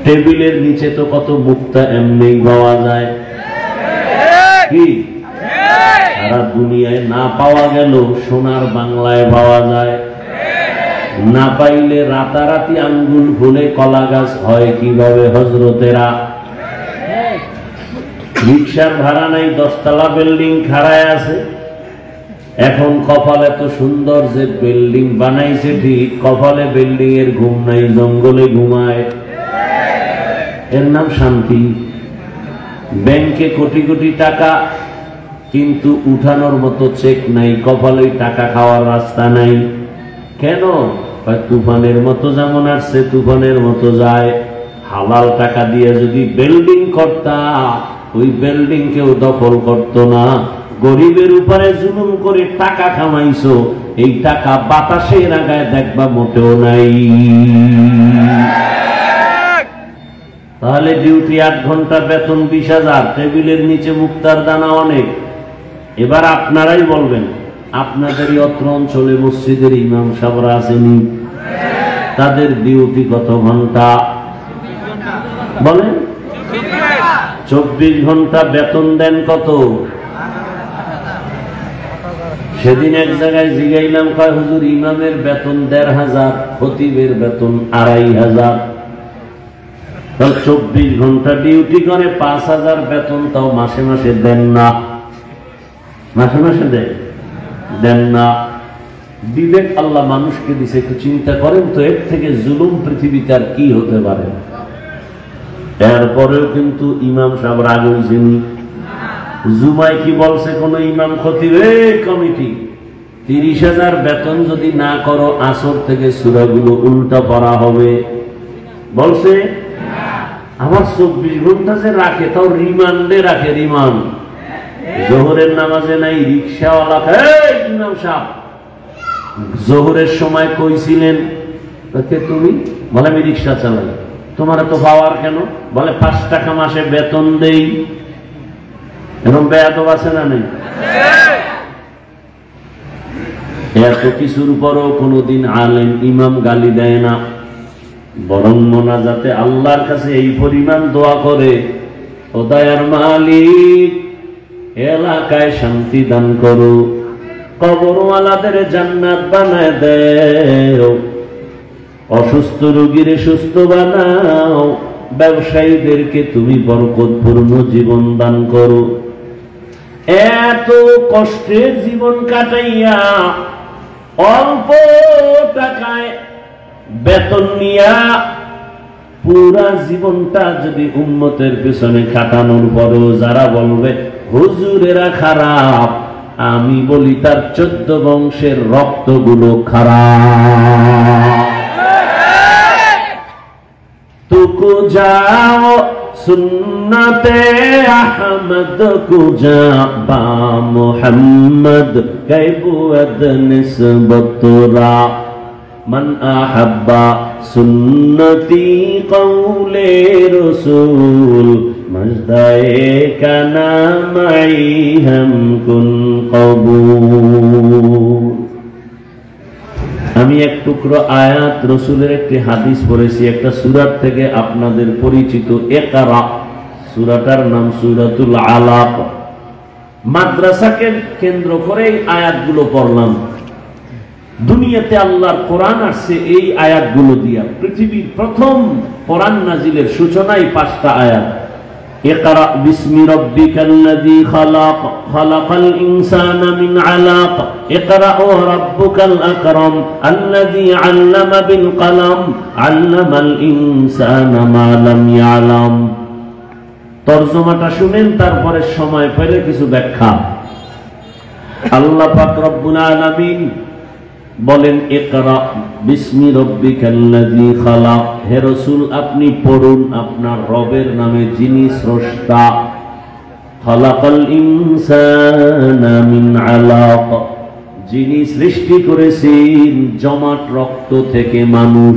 টেবিলের নিচে তো কত মুক্তা এমনি পাওয়া যায়। কি সারা দুনিয়ায় না পাওয়া গেল সোনার বাংলায় পাওয়া যায়। না পাইলে রাতারাতি আঙ্গুল ফুলে কলা গাছ হয় কিভাবে হজরতেরা? রিক্সার ভাড়া নাই, 10 তলা বিল্ডিং খাড়ায় আছে। এখন কপাল এত সুন্দর যে বিল্ডিং বানাইছে, ঠিক কপালে বিল্ডিং এর ঘুম নাই, জঙ্গলে ঘুমায়। এর নাম শান্তি। ব্যাংকে কোটি কোটি টাকা, কিন্তু উঠানোর মতো চেক নাই, কপালে টাকা খাওয়ার রাস্তা নাই। কেন? তুফানের মতো যেমন আসছে তুফানের মতো যায়। হালাল টাকা দিয়ে যদি বিল্ডিং করতা, ওই বিল্ডিং কেউ দখল করতো না। গরিবের উপরে জুলুম করে টাকা কামাইছো, এই টাকা বাতাসে লাগায় দেখবা মোটেও নাই। তাহলে ডিউটি 8 ঘন্টা, বেতন 20,000, টেবিলের নিচে মুক্তার দানা অনেক। এবার আপনারাই বলবেন, আপনাদেরই অত্র অঞ্চলে মসজিদের ইমাম সাহেবরা আসেনি, তাদের ডিউটি কত ঘন্টা? বলেন। 24 ঘন্টা, বেতন দেন কত? সেদিন এক জায়গায় জিগাইলাম, কয় হুজুর ইমামের বেতন ১৫০০, খতিবের বেতন ২৫০০। ২৪ ঘন্টা ডিউটি করে ৫০০০ বেতন, তাও মাসে মাসে দেন না। মাসে মাসে দেন না। বিবেক আল্লাহ মানুষকে দিছে, একটু চিন্তা করেন তো, এর থেকে জুলুম পৃথিবীতে আর কি হতে পারে? এরপরেও কিন্তু ইমাম সাহেব রাগ হয়েছেনি। জুমায় কি বলছে কোন ইমাম খতিব, কমিটি ৩০,০০০ বেতন যদি না করো আসর থেকে সূরাগুলো উল্টা পড়া হবে বলছে? আমার ২৪ ঘন্টা যে রাখে, তাও রিমান্ডে রাখে। রিমান্ড জোহরের নামাজে নাই, রিক্সাওয়ালা ইমাম সাহেব জোহরের সময় কইছিলেন তুমি? বলে আমি রিক্সা চালাই। তোমার তো পাওয়ার কেন? বলে ৫ টাকা মাসে বেতন দেই। এরকম বেয়াদব আছে না নেই? এত কিছুর পরও কোনদিন আলেম ইমাম গালি দেয় না, বরং মোনাজাতে আল্লাহর কাছে এই পরিমাণ দোয়া করে, ও দয়ার মালিক এলাকায় শান্তি দান করো, কবরওয়ালাদের জান্নাত বানায় দেও, অসুস্থ রোগীরে সুস্থ বানাও, ব্যবসায়ীদেরকে তুমি বরকতপূর্ণ জীবন দান করো। এত কষ্টের জীবন কাটাইয়া অল্প টাকায় বেতন নিয়া পুরা জীবনটা যদি উম্মতের পেছনে খাটানোর পরও যারা বলবে হুজুরেরা খারাপ, আমি বলি তার 14 বংশের রক্তগুলো খারাপ। তুকু যাও সুন্নতে আহমদ কুজা বা মুহাম্মদ কাইবুদ নিসবতরা মান আহাব্বা সুন্নতি কওলে রাসূল মজদায়ে কানা মাই হাম কুন কবুল। আমি এক টুকরো আয়াত রসুলের একটি হাদিস পড়েছি, একটা সূরা থেকে আপনাদের পরিচিত ইকরা, সূরাটার নাম সূরাতুল আলাক। মাদ্রাসাকে কেন্দ্র করে এই আয়াতগুলো পড়লাম। দুনিয়াতে আল্লাহর কোরআন আসছে এই আয়াতগুলো দিয়া। পৃথিবীর প্রথম কোরআন নাজিলের সূচনায় 5টা আয়াত। ইকরা বিসমি রাব্বিকাল্লাযী খালাক, খালাকাল ইনসানা মিন আলাক, ইকরা ওয়া রাব্বুকাল আকরাম আল্লাযী আল্লামা বিল কলম আল্লামাল ইনসানা মা লাম ইয়ালাম। তরজমাটা শুনেন, তারপরে সময় পেলে কিছু ব্যাখ্যা। আল্লাহ পাক রব্বুল আলামিন বলেন ইকরা বিসমি রাব্বিকাল্লাযী খালাক, হে রাসূল আপনি পড়ুন আপনার রবের নামে যিনি স্রষ্টা। খালাকাল ইনসানা মিন আলাক, যিনি সৃষ্টি করেছেন জমাট রক্ত থেকে মানুষ।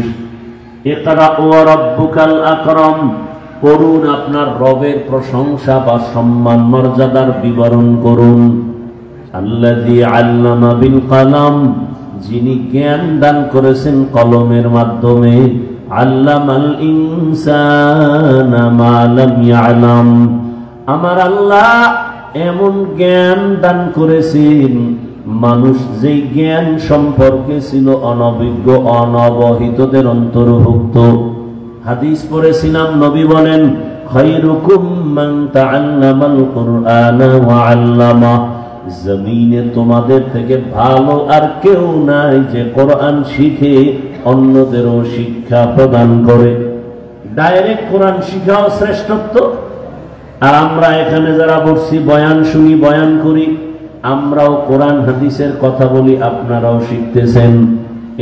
ইকরা ওয়া রাব্বুকাল আকরাম, পড়ুন আপনার রবের প্রশংসা বা সম্মান মর্যাদার বিবরণ করুন। আল্লাযী আল্লামা বিল কলম, যিনি জ্ঞান দান করেছেন কলমের মাধ্যমে। আল্লামাল ইনসানা মা লাম ইয়ালাম, আমার আল্লাহ এমন জ্ঞান দান করেছেন মানুষ যেই জ্ঞান সম্পর্কে ছিল অনভিজ্ঞ, অনবহিতদের অন্তর্ভুক্ত। হাদিস পড়েছিলাম, নবী বলেন খায়রুকুম মান তাআল্লামাল কুরআনা ওয়া আল্লামা, জমিনে তোমাদের থেকে ভালো আর কেউ নাই যে কোরআন শিখে অন্যদেরও শিক্ষা প্রদান করে। ডাইরেক্ট কোরআন শিখাও শ্রেষ্ঠত্ব। আর আমরা এখানে যারা বসছি বয়ান শুনি, বয়ান করি, আমরাও কোরআন হাদিসের কথা বলি, আপনারাও শিখতেছেন,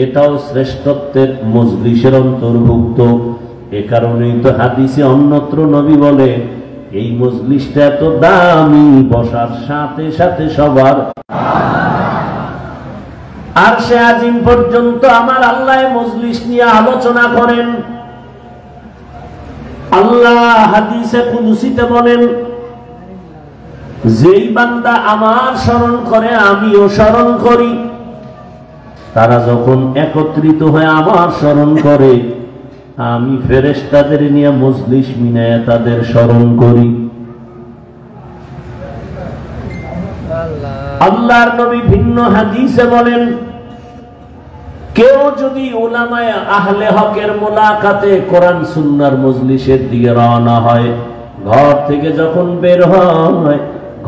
এটাও শ্রেষ্ঠত্বের মজলিসের অন্তর্ভুক্ত। এ কারণেই তো হাদিসে অন্যত্র নবী বলে এই মজলিসটা এত দামি, বসার সাথে সাথে সবার আরশে আজিম পর্যন্ত আমার আল্লাহ মজলিস নিয়ে আলোচনা করেন। আল্লাহ হাদিসে কুদসিতে বলেন, যেই বান্দা আমার স্মরণ করে আমিও স্মরণ করি। তারা যখন একত্রিত হয়ে আমার স্মরণ করে, আমি ফেরেশতাদের নিয়ে মজলিস মিনায়া তাদের স্মরণ করি। আল্লাহর নবী ভিন্ন হাদিসে বলেন, কেউ যদি উলামায়ে আহলে হকের মুলাকাতে কোরআন সুন্নাহর মজলিসের দিকে রওনা হয়, ঘর থেকে যখন বের হয়,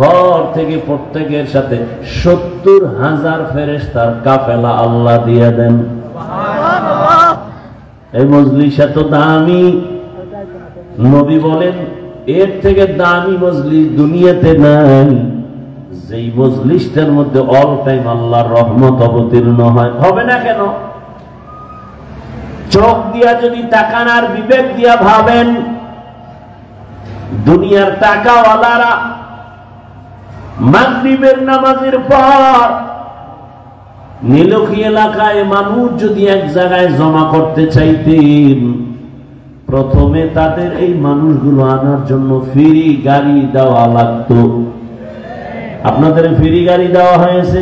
ঘর থেকে প্রত্যেকের সাথে 70,000 ফেরেশতার কাফেলা আল্লাহ দিয়ে দেন। এই মজলিস এত দামি, নবী বলেন এর থেকে দামি মজলিস দুনিয়াতে নাই, যেই মজলিসটার মধ্যে অল টাইম আল্লাহর রহমত অবতীর্ণ হয়। হবে না কেন? চোখ দিয়া যদি তাকান আর বিবেক দিয়া ভাবেন, দুনিয়ার টাকাওয়ালারা মাগরিবের নামাজের পর নীলক্ষী এলাকায় মানুষ যদি এক জায়গায় জমা করতে চাইতেন, প্রথমে তাদের এই মানুষগুলো আনার জন্য ফ্রি গাড়ি দেওয়া লাগতো। আপনাদের ফ্রি গাড়ি দেওয়া হয়েছে?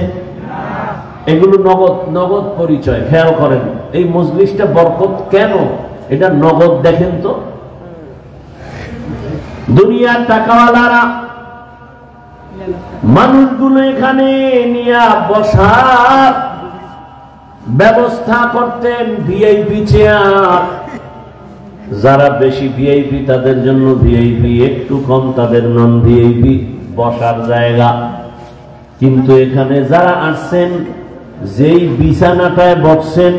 এগুলো নগদ নগদ পরিচয়। খেয়াল করেন এই মজলিসটা বরকত কেন, এটা নগদ দেখেন তো। দুনিয়ার টাকাওয়ালারা মানুষগুলো এখানে নিয়ে বসার ব্যবস্থা করতেন, ভিআইপি চেয়ার। যারা বেশি ভিআইপি তাদের জন্য ভিআইপি, একটু কম তাদের নন ভিআইপি বসার জায়গা। কিন্তু এখানে যারা আসছেন, যেই বিছানাটায় বসছেন,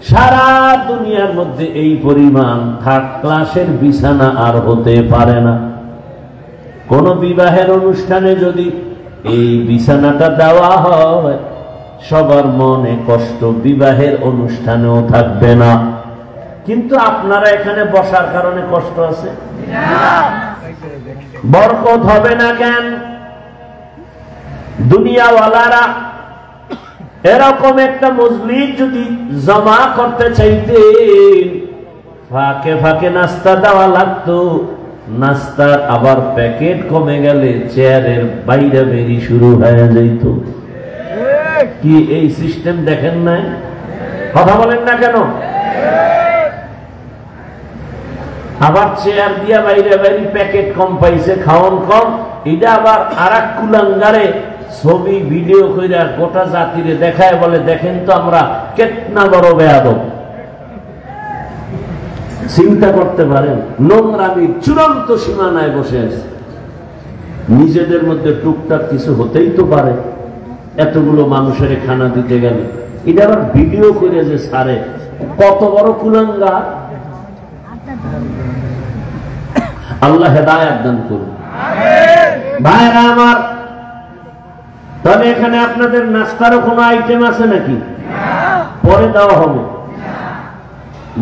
সারা দুনিয়ার মধ্যে এই পরিমাণ থার্ড ক্লাসের বিছানা আর হতে পারে না। কোন বিবাহের অনুষ্ঠানে যদি এই বিছানাটা দেওয়া হয়, সবার মনে কষ্ট, বিবাহের অনুষ্ঠানেও থাকবে না। কিন্তু আপনারা এখানে বসার কারণে কষ্ট আছে, বরকত হবে না কেন? দুনিয়াওয়ালারা এরকম একটা মজলিস যদি জমা করতে চাইতেন, ফাঁকে ফাঁকে নাস্তা দেওয়া লাগতো। নাস্তার আবার প্যাকেট কমে গেলে চেয়ারের বাইরে বেরিয়ে শুরু হয়ে যাইত। কি এই সিস্টেম দেখেন নাই? কথা বলেন না কেন? আবার চেয়ার দিয়া বাইরে বাইরে প্যাকেট কম পাইছে, খাওয়ান কম। এটা আবার আর এক কুলাঙ্গারে ছবি ভিডিও কইরা গোটা জাতিরে দেখায়, বলে দেখেন তো আমরা কেতনা বড় বেয়াদব। চিন্তা করতে পারেন, নোংরামির চূড়ান্ত সীমানায় বসে আছে। নিজেদের মধ্যে টুকটাক কিছু হতেই তো পারে, এতগুলো মানুষের খানা দিতে গেলে। এটা আবার ভিডিও করে যে সারে, কত বড় কুলাঙ্গা। আল্লাহ হেদায়েত দান করুন। ভাইরা আমার, তবে এখানে আপনাদের নাস্তারও কোনো আইটেম আছে নাকি? পরে দেওয়া হবে।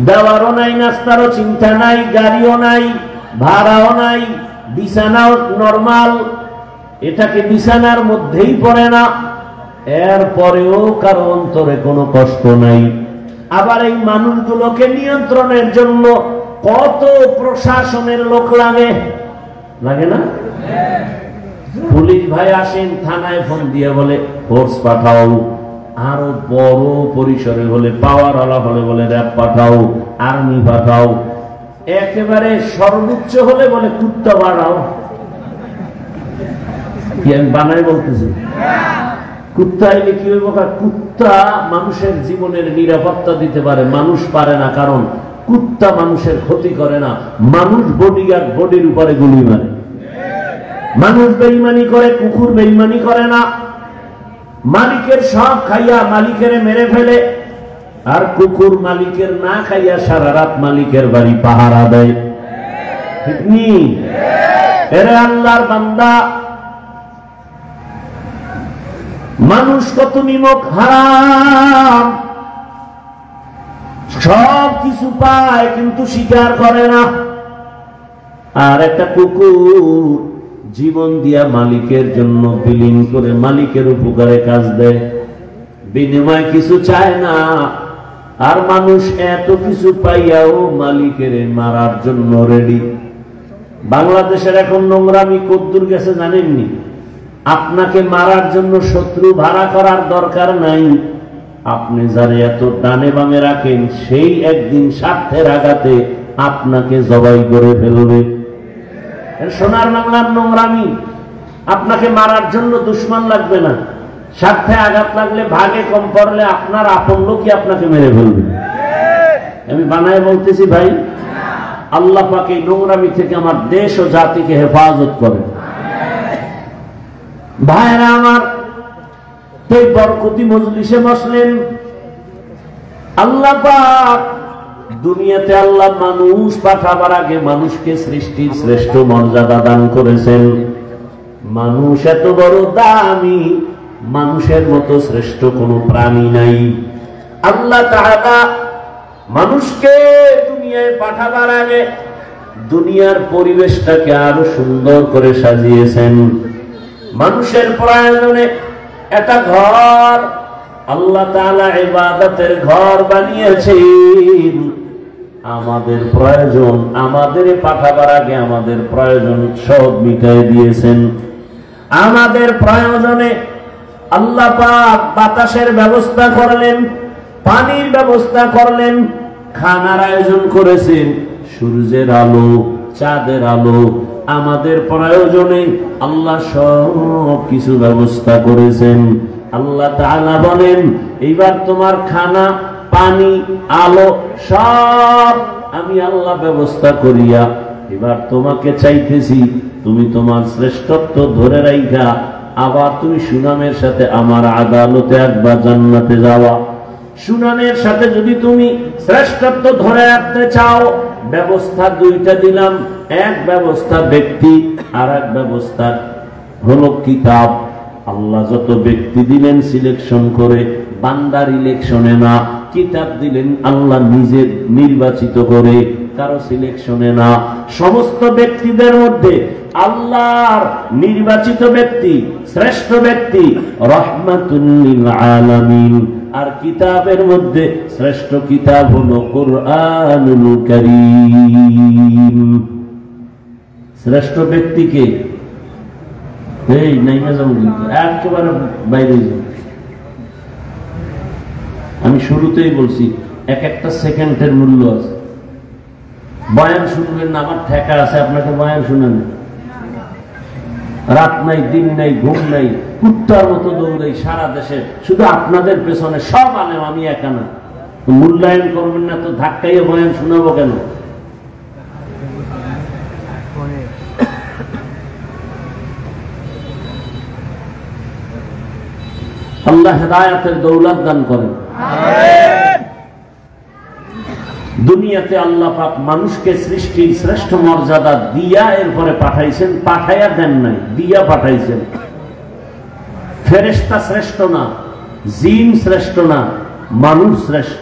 দেওয়ারও নাই, নাস্তারও চিন্তা নাই, গাড়িও নাই, ভাড়াও নাই, বিছানাও নরমাল, এটাকে বিছানার মধ্যেই পড়ে না। এরপরেও কারো অন্তরে কোনো কষ্ট নাই। আবার এই মানুষগুলোকে নিয়ন্ত্রণের জন্য কত প্রশাসনের লোক লাগে, লাগে না? পুলিশ ভাই আসেন, থানায় ফোন দিয়ে বলে ফোর্স পাঠাও। আরো বড় পরিসরে হলে, পাওয়ার আলা হলে বলে র্যাব পাঠাও, আর্মি পাঠাও। একেবারে সর্বোচ্চ হলে বলে কুত্তা বাড়াও। কি আমি বানাই বলতেছি? কুত্তা এলে কি হইব? কুত্তা মানুষের জীবনের নিরাপত্তা দিতে পারে, মানুষ পারে না। কারণ কুত্তা মানুষের ক্ষতি করে না, মানুষ বডিগার্ড বডির উপরে গুলি মারে। মানুষ বেঈমানি করে, কুকুর বেঈমানি করে না। মালিকের সব খাইয়া মালিকের মেরে ফেলে, আর কুকুর মালিকের না খাইয়া সারা রাত মালিকের বাড়ি পাহারা দেয়। ঠিক নি? এরে আল্লাহর বান্দা, মানুষ কত নিমক হারাম, সব কিছু পায় কিন্তু স্বীকার করে না। আর একটা কুকুর জীবন দিয়া মালিকের জন্য বিলীন করে মালিকের উপকারে কাজ দেয়, বিনিময় কিছু চায় না। আর মানুষ এত কিছু পাইয়াও মালিকের মারার জন্য রেডি। বাংলাদেশের এখন নোংরামি কদ্দুর গেছে জানেননি? আপনাকে মারার জন্য শত্রু ভাড়া করার দরকার নাই। আপনি যারে এত ডানে বামে রাখেন, সেই একদিন স্বার্থের আঘাতে আপনাকে জবাই করে ফেলবে। সোনার বাংলার নোংরামি। আপনাকে মারার জন্য দুশমন লাগবে না, স্বার্থে আঘাত লাগলে ভাগে কম পড়লে আপনার আপন লোকই আপনাকে মেরে ফেলবে। আমি বানায় বলতেছি ভাই, আল্লাহ পাক এই নোংরামি থেকে আমার দেশ ও জাতিকে হেফাজত করে। ভাইরা আমার, এই বরকতি মজলিসে বসলেন। আল্লাহ পাক দুনিয়াতে আল্লাহ মানুষ পাঠাবার আগে মানুষকে সৃষ্টির শ্রেষ্ঠ মর্যাদা দান করেছেন। মানুষ এত বড় দামি, মানুষের মতো শ্রেষ্ঠ কোনো প্রাণী নাই। আল্লাহ তাআলা মানুষকে দুনিয়ায় পাঠাবার আগে দুনিয়ার পরিবেশটাকে আরো সুন্দর করে সাজিয়েছেন। মানুষের প্রয়োজনে একটা ঘর আল্লাহ তাআলা ইবাদতের ঘর বানিয়েছেন। আমাদের প্রয়োজন, আমাদের পাঠাবার আগে আমাদের প্রয়োজন সব মিটাই দিয়েছেন। আমাদের প্রয়োজনে আল্লাহ পাক বাতাসের ব্যবস্থা করলেন, পানির ব্যবস্থা করলেন, খানার আয়োজন করেছেন, সূর্যের আলো, চাঁদের আলো। আমাদের প্রয়োজনে আল্লাহ সব কিছু ব্যবস্থা করেছেন। আল্লাহ তাআলা বলেন, এইবার তোমার খানা, পানি, আলো সব আমি আল্লাহ ব্যবস্থা করিয়া এবার তোমাকে চাইতেছি তুমি তোমার শ্রেষ্ঠত্ব ধরে রাখা আবার তুমি সুনামের সাথে আমার আদালতে একবার জান্নাতে যাওয়া। সুনামের সাথে যদি তুমি শ্রেষ্ঠত্ব ধরে রাখতে চাও, ব্যবস্থা দুইটা দিলাম। এক ব্যবস্থা ব্যক্তি, আর এক ব্যবস্থা হলো কিতাব। আল্লাহ যত ব্যক্তি দিলেন সিলেকশন করে, বান্দার ইলেকশনে না। কিতাব দিলেন আল্লাহ নিজে নির্বাচিত করে, কারো সিলেকশনে না। সমস্ত ব্যক্তিদের মধ্যে আল্লাহর নির্বাচিত ব্যক্তি, শ্রেষ্ঠ ব্যক্তি রাহমাতুল লিল আলামিন। আর কিতাবের মধ্যে শ্রেষ্ঠ কিতাব হলো কুরআনুল কারীম। শ্রেষ্ঠ ব্যক্তিকে এই নাইমা যাবো কিন্তু একেবারে বাইরে যাবো। আমি শুরুতেই বলছি এক একটা সেকেন্ডের মূল্য আছে। বয়ান শুনবেন না, আমার ঠেকা আছে আপনাকে বয়ান শুনেন। রাত নাই, দিন নাই, ঘুম নাই, কুত্তার মতো দৌড়াই সারা দেশে, শুধু আপনাদের পেছনে সব আলেম, আমি একা না। মূল্যায়ন করবেন না তো ধাক্কাইয়ে বয়ান শোনাবো কেন? আল্লাহ হেদায়েতের দৌলত দান করেন। দুনিয়াতে আল্লাহ পাক মানুষকে সৃষ্টির শ্রেষ্ঠ মর্যাদা দিয়া এরপরে পাঠাইছেন। পাঠাইয়া দেন নাই, দিয়া পাঠাইছেন। ফেরেশতা শ্রেষ্ঠ না, জিন শ্রেষ্ঠ না, মানুষ শ্রেষ্ঠ।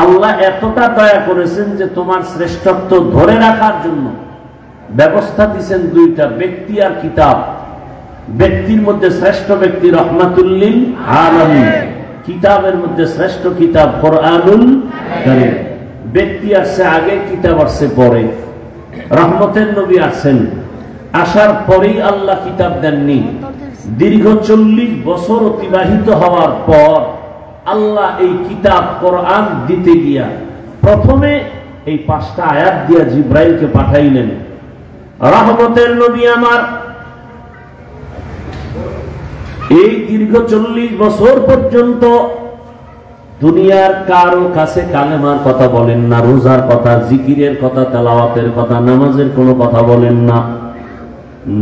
আল্লাহ এতটা দয়া করেছেন যে তোমার শ্রেষ্ঠত্ব ধরে রাখার জন্য ব্যবস্থা দিয়েছেন দুইটা, ব্যক্তি আর কিতাব। ব্যক্তির মধ্যে শ্রেষ্ঠ ব্যক্তি রাহমাতুল লিল আলামিন, কিতাবের মধ্যে শ্রেষ্ঠ কিতাব কুরআনুল কারীম। ব্যক্তি আসছে আগে, কিতাব আসছে পরে। রহমতের নবী আসেন, আসার পরেই আল্লাহ কিতাব দেননি। দীর্ঘ 40 বছর অতিবাহিত হওয়ার পর আল্লাহ এই কিতাব কোরআন দিতে গিয়া প্রথমে এই 5টা আয়াত দিয়া জিব্রাইলকে পাঠাইলেন। রহমতের নবী আমার এই দীর্ঘ 40 বছর পর্যন্ত দুনিয়ার কারো কাছে কালেমার কথা বলেন না, রোজার কথা, জিকিরের কথা, তেলাওয়াতের কথা, নামাজের কোনো কথা বলেন না।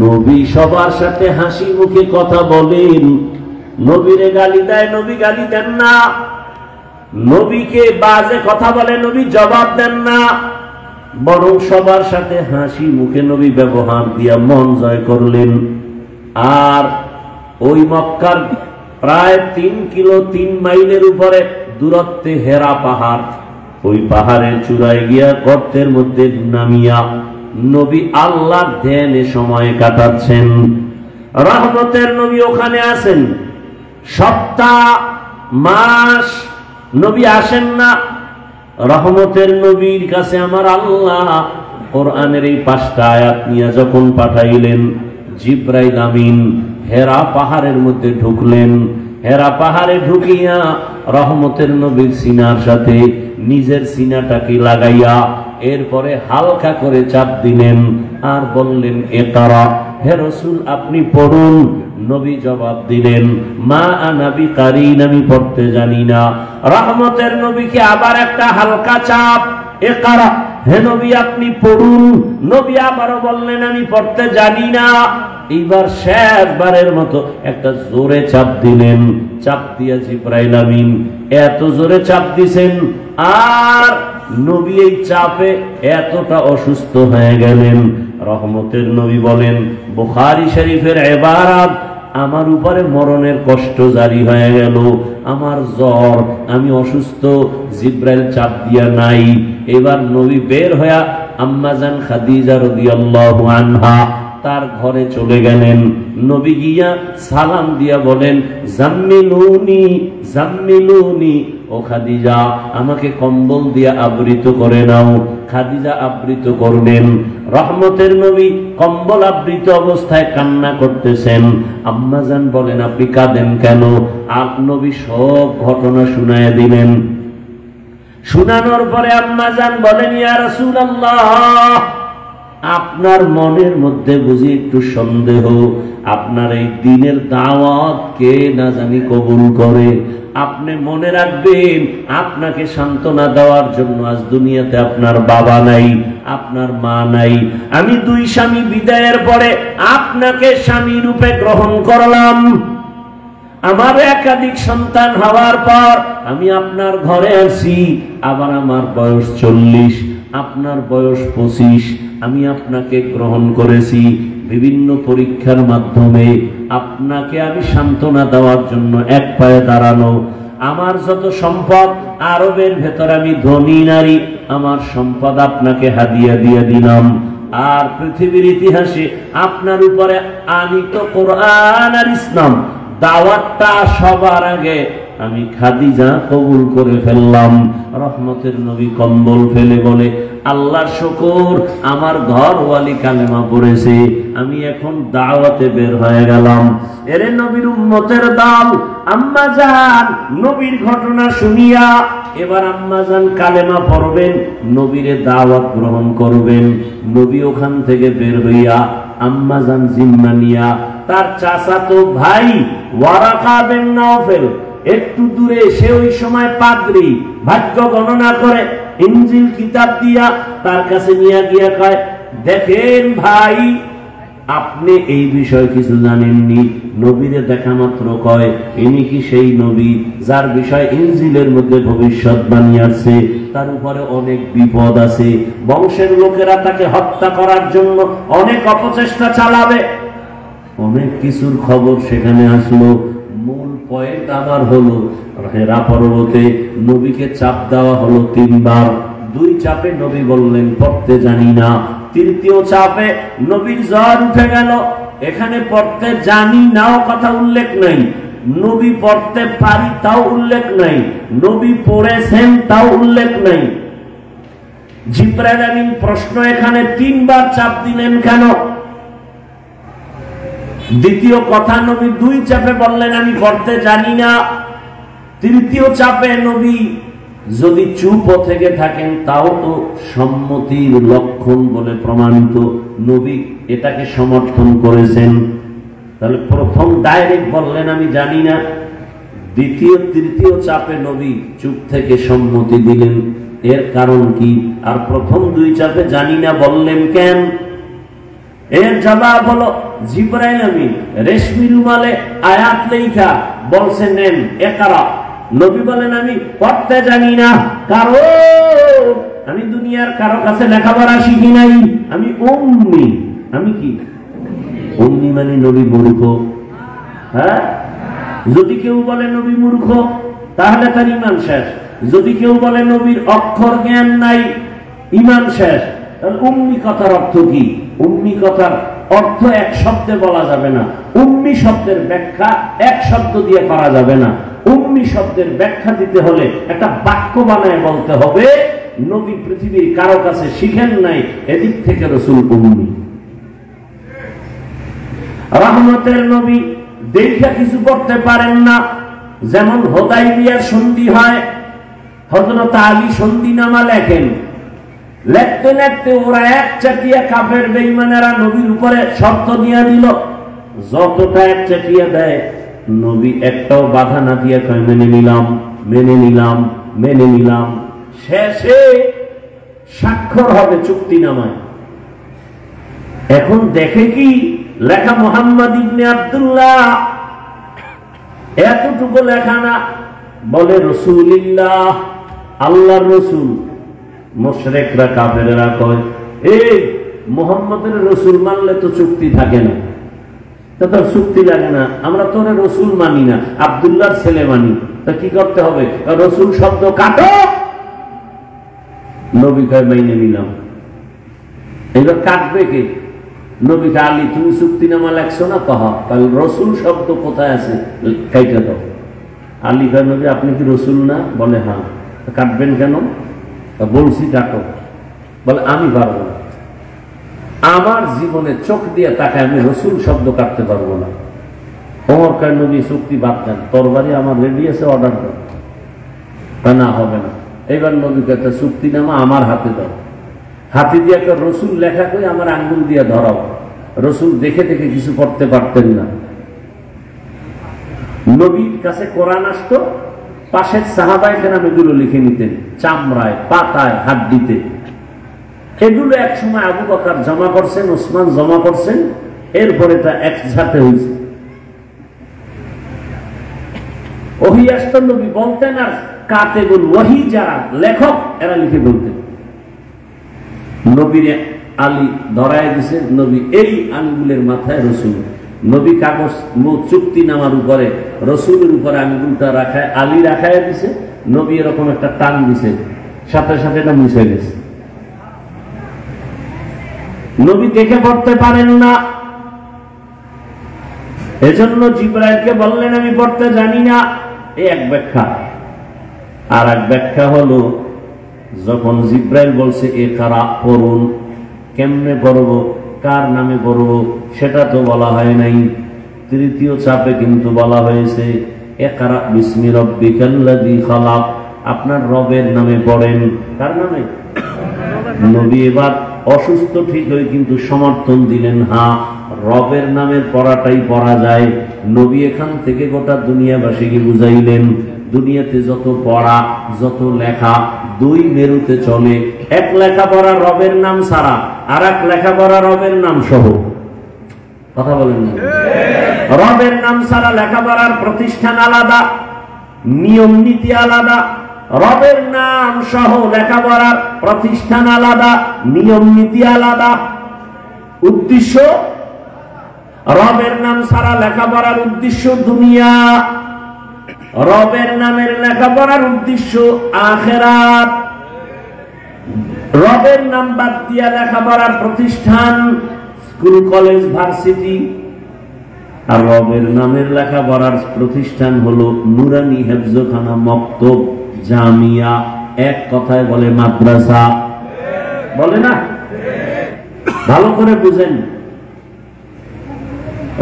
নবী সবার সাথে হাসি মুখে কথা বলেন। নবীরে গালি দেয়, নবী গালি দেন না। নবীকে বাজে কথা বলে, নবী জবাব দেন না। বরং সবার সাথে হাসি মুখে নবী ব্যবহার দিয়া মন জয় করলেন। আর ওই মক্কার প্রায় 3 কিলো 3 মাইলের উপরে দূরত্বে হেরা পাহাড়, ওই পাহাড়ের চূড়ায় গিয়া গর্তের মধ্যে নামিয়া নবী আল্লাহর ধ্যানে সময় কাটাচ্ছেন। রহমতের নবী ওখানে আছেন। সপ্তাহ মাস নবী আসেন না। রহমতের নবীর কাছে আমার আল্লাহ কোরআনের এই 5টা আয়াত নিয়ে যখন পাঠাইলেন, জিব্রাইল আমিন হেরা পাহাড়ের মধ্যে ঢুকলেন। হেরা পাহাড়ে ঢুকিয়া রহমতের নবীর সিনার সাথে নিজের সিনাটাকে লাগাইয়া এরপরে হালকা করে চাপ দিলেন আর বললেন ইকরা, হে রাসূল আপনি পড়ুন। নবী জবাব দিলেন মা আনা বিকারিন, আমি পড়তে জানি না। রহমতের নবীকে আবার একটা হালকা চাপ, ইকরা, হে নবী আপনি পড়ুন। নবী আবারও বললেন আমি পড়তে জানি না। এইবার শেষবারের মতো একটা জোরে চাপ দিলেন। চাপ দিয়া জিবরাইল আমিন এত জোরে চাপ দিছেন আর নবী এই চাপে এতটা অসুস্থ হয়ে গেলেন। রহমতের নবী বলেন, বুখারী শরীফের ইবারত, আমার উপরে মরণের কষ্ট জারি হয়ে গেল, আমার জ্বর, আমি অসুস্থ, জিবরাইল চাপ দিয়া নাই। এবার নবী বের হইয়া আম্মাজান খাদিজা রাদিয়াল্লাহু আনহা তার ঘরে চলে গেলেন। নবী গিয়া সালাম দিয়া বলেন জাম্মিলুনি জাম্মিলুনি, ও খাদিজা আমাকে কম্বল দিয়া আবৃত করে নাও। খাদিজা আবৃত করলেন। রহমতের নবী কম্বল আবৃত অবস্থায় কান্না করতেছেন। আম্মাজান বলেন আপনি কাঁদেন কেন? নবী সব ঘটনা শুনায় দিলেন। শুনানোর পরে আম্মাজান বলেন ইয়া রাসূলুল্লাহ, আপনার মনের মধ্যে বুঝি একটু সন্দেহ, আপনার এই দ্বীনের দাওয়াত কে না জানি কবুল করে। আপনি মনে রাখবেন আপনাকে সান্ত্বনা দেওয়ার জন্য আজ দুনিয়াতে আপনার বাবা নাই, আপনার মা নাই। আমি দুই স্বামী বিদায়ের পরে আপনাকে স্বামী রূপে গ্রহণ করলাম। আমার একাধিক সন্তান হওয়ার পর আমি আপনার ঘরে আসি। আবার আমার বয়স 40, আপনার বয়স 25। আমি আপনাকে গ্রহণ করেছি বিভিন্ন পরীক্ষার মাধ্যমে। আপনাকে আমি সান্ত্বনা দেওয়ার জন্য এক পায়ে দাঁড়ানো। আমার যত সম্পদ, আরবের ভেতর আমি ধনী নারী, আমার সম্পদ আপনাকে হাদিয়া দিয়ে দিলাম। আর পৃথিবীর ইতিহাসে আপনার উপরে আনিত কোরআন আর ইসলাম দাওয়াতটা সবার আগে আমি খাদিজা কবুল করে ফেললাম। রহমতের নবী কম্বল ফেলে বলে আল্লাহর শুকর, আমার ঘরওয়ালি কালেমা পড়েছে, আমি এখন দাওয়াতে বের হয়ে গেলাম। এরে নবীর উম্মতের দল, আম্মাজান নবীর ঘটনা শুনিয়া এবার আম্মাজান কালেমা পড়বেন, নবীরে দাওয়াত গ্রহণ করবেন। নবী ওখান থেকে বের হইয়া আম্মাজান জিম্মা নিয়া তার চাচাতো ভাই ওয়ারাকা বিন নাওফেল, একটু দূরে, সে ওই সময় পাদ্রী, ভাগ্য গণনা করে ইনজিল কিতাব দিয়া তার কাছে নিয়ে গিয়া কয় দেখেন ভাই, আপনি এই বিষয় কিছু জানেননি। নবীরে দেখা মাত্র কয় ইনি কি সেই নবী যার বিষয় ইনজিলের মধ্যে ভবিষ্যৎবাণী আছে, তার উপরে অনেক বিপদ আছে, বংশের লোকেরা তাকে হত্যা করার জন্য অনেক অপচেষ্টা চালাবে। অনেক কিছুর খবর সেখানে আসলো। মূল পয়েন্ট আবার হলো হেরা পর্বতে নবীকে চাপ দেওয়া হলো 3 বার। 2 চাপে নবী বললেন পড়তে জানি না। 3য় চাপে নবীর জ্বর উঠে গেল। এখানে পড়তে জানি নাও কথা উল্লেখ নাই, নবী পড়তে পারি তাও উল্লেখ নাই, নবী পড়েছেন তাও উল্লেখ নাই। জিবরাইল আমিন প্রশ্ন, এখানে 3 বার চাপ দিলেন কেন? দ্বিতীয় কথা, নবী 2 চাপে বললেন আমি পড়তে জানি না। 3য় চাপে নবী যদি চুপ থেকে থাকেন তাও তো সম্মতির লক্ষণ বলে প্রমাণিত, নবী এটাকে সমর্থন করেছেন। তাহলে প্রথম ডাইরেক্ট বললেন আমি জানি না, দ্বিতীয় তৃতীয় চাপে নবী চুপ থেকে সম্মতি দিলেন, এর কারণ কি? আর প্রথম 2 চাপে জানি না বললেন কেন? এর জবাব হলো জিবরাইল আমিন রেশমি রুমালে আয়াত লেখা বলছেন নেন ইকরা। নবী বলেন আমি পড়তে জানি না, কারণ আমি দুনিয়ার কারো কাছে লেখাপড়া শিখি নাই, আমি উম্মি। আমি কি উম্মি? মানে নবী মূর্খ। হ্যাঁ, যদি কেউ বলে নবী মূর্খ তাহলে তার ঈমান শেষ। যদি কেউ বলে নবীর অক্ষর জ্ঞান নাই, ঈমান শেষ। তাহলে উম্মি কথার অর্থ কি? উম্মি কথার অর্থ এক শব্দে বলা যাবে না। উম্মি শব্দের ব্যাখ্যা এক শব্দ দিয়ে করা যাবে না। উম্মি শব্দের ব্যাখ্যা দিতে হলে একটা বাক্য বানায় বলতে হবে নবী পৃথিবীর কারো কাছে শিখেন নাই, এদিক থেকে রাসূল উম্মি। রহমতের নবী দেখা কিছু করতে পারেন না। যেমন হুদায়বিয়ার সন্ধি হয়, হযরত আলী সন্ধিনামা লেখেন, লেখতে লেখতে ওরা এক চাটিয়া কাফের বেঈমানেরা নবীর উপরে শর্ত দিয়া দিল, যতটা এক চাটিয়া দেয় নবী একটাও বাধা না দিয়ে কয় মেনে নিলাম, মেনে নিলাম, মেনে নিলাম। শেষে স্বাক্ষর হবে চুক্তিনামায়। এখন দেখে কি লেখা মুহাম্মদ ইবনে আব্দুল্লাহ, এতটুকু লেখা না, বলে রাসূলুল্লাহ, আল্লাহর রাসূল। মুশরিকরা কাফেররা কয়, এই মুহাম্মদের রাসূল মানলে তো চুক্তি থাকে না, তো চুক্তি লাগে না, আমরা তোর রাসূল মানি না, আব্দুল্লাহর ছেলে মানি, তা কি করতে হবে? রাসূল শব্দ কাটো। নবী কয় মাইনে নিলাম। এবার কাটবে কে? নবী কয়, আলী তুমি চুক্তিনামা লেখছো না? কহা। তাহলে রাসূল শব্দ কোথায় আছে? কাইটা দাও। আলী কয়, নবী আপনি কি রাসূল না? বলে হ্যাঁ। কাটবেন কেন? বলছি কাটো। বলে আমি পারবো না, আমার জীবনে চোখ দিয়ে তাকে আমি রাসূল শব্দ কাটতে পারবো না। ওমর কয়, নবী চুক্তি বাদ দেন, তরবারি আমার রেডি আছে, অর্ডার দাও। না হবে না। এবার নবী কয়, চুক্তিনামা আমার হাতে দাও। হাতে দিয়ে একটা রাসূল লেখা করে আমার আঙ্গুল দিয়ে ধরাও। রাসূল দেখে দেখে কিছু করতে পারতেন না। নবীর কাছে কোরআন আসতো, পাশের সাহাবায়ে কেরাম এগুলো লিখে নিতেন চামড়ায়, পাতায়, হাড্ডিতে। এগুলো এক সময় আবু বকর জমা করছেন, ওসমান জমা করছেন, এরপরে এটা একসাথে হয়েছে। ওহী আসতো, নবী বলতেন, আর কাতেবুল ওহী যারা লেখক এরা লিখে বলতেন। নবীর আলী ধরায় দিছে, নবী এই আঙ্গুলের মাথায় রাসূল। নবী কাগজ চুক্তি নামার উপরে রাসূলের উপরে আঙ্গুলটা রাখায়, আলী রাখায় দিছে। নবী এরকম একটা টান দিছে, সাথে সাথে এটা মুছে গেছে। নবী দেখে পড়তে পারেন না, এজন্য জিবরাইলকে বললেন আমি পড়তে জানি না। এই এক ব্যাখ্যা। আর এক ব্যাখ্যা হলো, যখন জিবরাইল বলছে ইকরা পড়ুন, কেমনে পড়ব, কার নামে পড়ব, সেটা তো বলা হয় নাই। তৃতীয় চাপে কিন্তু বলা হয়েছে ইকরা বিসমি রাব্বিকাল্লাযী খালাক, আপনার রবের নামে পড়েন। কার নামে? নবী এবার অসুস্থ ঠিক হয়ে কিন্তু সমর্থন দিলেন, হ্যাঁ রবের নামের পড়াটাই পড়া যায়। নবী এখান থেকে গোটা দুনিয়াবাসীকে বুঝাইলেন, দুনিয়াতে যত পড়া, যত লেখা, দুই মেরুতে চলে। এক লেখাপড়া রবের নাম ছাড়া, আর এক লেখাপড়া রবের নাম সহ। কথা বলেন না? রবের নাম ছাড়া লেখাপড়ার প্রতিষ্ঠান আলাদা, নিয়ম নীতি আলাদা। রবের নাম সহ লেখাপড়ার প্রতিষ্ঠান আলাদা, নিয়ম নীতি আলাদা, উদ্দেশ্য। রবের নাম ছাড়া লেখাপড়ার উদ্দেশ্য দুনিয়া, রবের নামের লেখাপড়ার উদ্দেশ্য আখিরাত। রবের নাম বাদ দিয়া লেখাপড়ার প্রতিষ্ঠান স্কুল, কলেজ, ভার্সিটি। আর রবের নামের লেখাপড়ার প্রতিষ্ঠান হলো নুরানি হেফজখানা, মক্তব, জামিয়া, এক কথায় বলে মাদ্রাসা। বলে না? ভালো করে বুঝেন।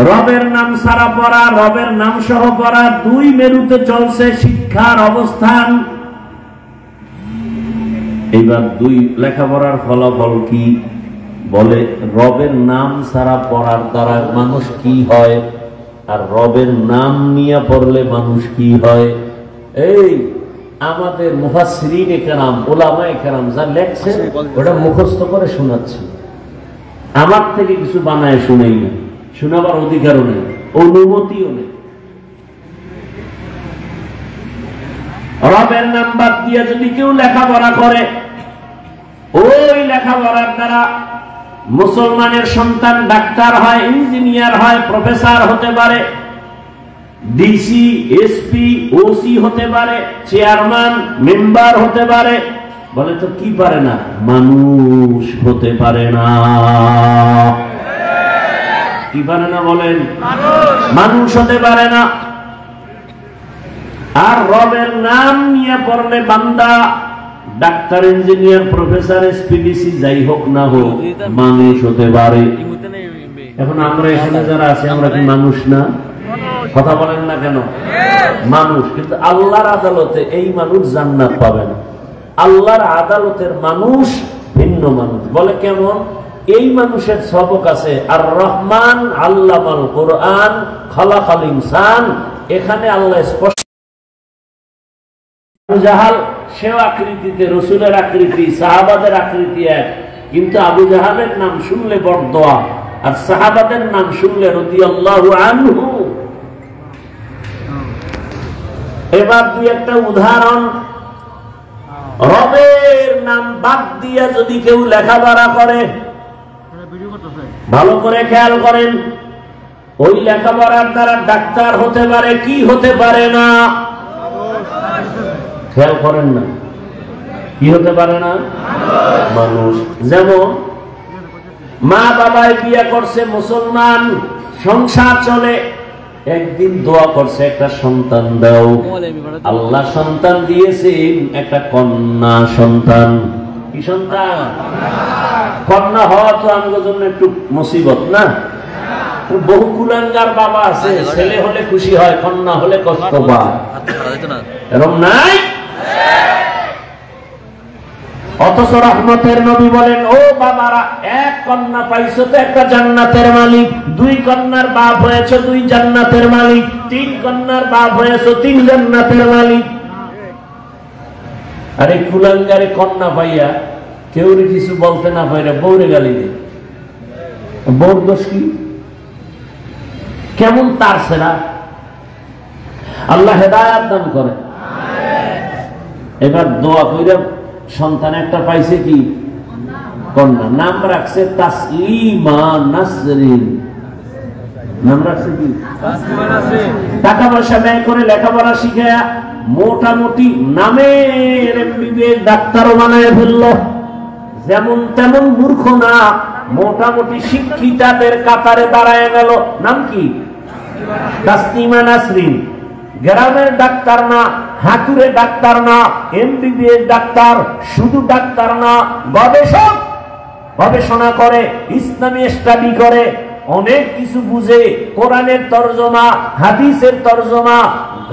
রবের নাম ছাড়া পড়া, রবের নাম সহ পড়া, দুই মেরুতে চলছে শিক্ষার অবস্থান। এইবার দুই লেখাপড়ার ফলাফল কি? বলে রবের নাম ছাড়া পড়ার দ্বারা মানুষ কি হয়, আর রবের নাম নিয়ে পড়লে মানুষ কি হয়। এই আমাদের মুফাসসিরিনে কেরাম, উলামায়ে কেরাম যা লেখছে ওটা মুখস্থ করে শোনাচ্ছি। আমার থেকে কিছু বানায় শুনেই না, শোনাবার অধিকারও নেই, অনুমতিও নেই। রবের নাম বাদ দিয়ে যদি কেউ লেখাপড়া করে, ওই লেখাপড়ার দ্বারা মুসলমানের সন্তান ডাক্তার হয়, ইঞ্জিনিয়ার হয়, প্রফেসর হতে পারে, ডিসি, এসপি, ওসি হতে পারে, চেয়ারম্যান, মেম্বার হতে পারে। বলে তো কি পারে না? মানুষ হতে পারে না। কি পারে না বলেন? মানুষ হতে পারে না। আর রবের নাম নিয়ে পড়লে বান্দা ডাক্তার, ইঞ্জিনিয়ার, প্রফেসর, এসপিডিসি যাই হোক না হোক মানুষ হতে পারে। এখন আমরা এখানে যারা আছি আমরা কি মানুষ না? কথা বলেন না কেন? মানুষ। কিন্তু আল্লাহর আদালতে এই মানুষ জান্নাত পাবে না। আল্লাহর আদালতের মানুষ ভিন্ন মানুষ। বলে কেমন? এই মানুষের সবক আছে, আর রহমান আল্লামাল কোরআন খালাকাল ইনসান। এখানে আল্লাহ স্পষ্ট, আবু জাহাল সেও আকৃতিতে, রসুলের আকৃতি, সাহাবাদের আকৃতি এক, কিন্তু আবু জাহালের নাম শুনলে বরদোয়া, আর সাহাবাদের নাম শুনলে রাদিয়াল্লাহু আনহু। এবার দুই একটা উদাহরণ। রবের নাম বাদ দিয়া যদি কেউ লেখাপড়া করে, ভালো করে খেয়াল করেন, ওই লেখাপড়ার দ্বারা ডাক্তার হতে পারে, কি হতে পারে না? খেয়াল করেন না, কি হতে পারে না? মানুষ। যেমন মা বাবায় বিয়ে করছে, মুসলমান, সংসার চলে, একদিন দোয়া করছে একটা সন্তান দাও, আল্লাহ সন্তান দিয়েছেন একটা কন্যা সন্তান। কি সন্তান? কন্যা হওয়া তো আমাদের জন্য একটু মুসিবত না? বহু কুলাঙ্গার বাবা আছে, ছেলে হলে খুশি হয়, কন্যা হলে কষ্ট পায়, এরকম নাই? অথচ রহমতের নবী বলেন, ও বাবারা, এক কন্যা পাইছো তো একটা জান্নাতের মালিক, দুই কন্যার বাপ হয়েছে দুই জান্নাতের মালিক, তিন কন্যার বাপ হয়েছে তিন জান্নাতের মালিক। আর এই কুলাঙ্গারে কন্যা পাইয়া কেউ কিছু বলতে না পাইরা বউরে গালি দে। বউর দোষ কি? কেমন তার সেরা? আল্লাহ হেদায়াত দান করে। এবার দোয়া কইরা সন্তান একটা পাইছে, কি? কন্যা। নাম রাখছে তাসলিমা নাসরিন। নাম রাখছে কি? টাকা পয়সা ব্যয় করে লেখাপড়া শিখে মোটামুটি নামের এমবিবিএস ডাক্তারও বানায় ফেললো। যেমন তেমন মূর্খ না, মোটামুটি শিক্ষিতাদের কাতারে দাঁড়ায় গেল। নাম কি? তাসলিমা নাসরিন। গ্রামের ডাক্তার না, হাতুড়ে ডাক্তার না, এমবিবিএস ডাক্তার, শুধু ডাক্তার না, গবেষক, গবেষণা করে, ইসলামী স্টাডি করে, অনেক কিছু বুঝে, কোরআনের তরজমা, হাদিসের তরজমা,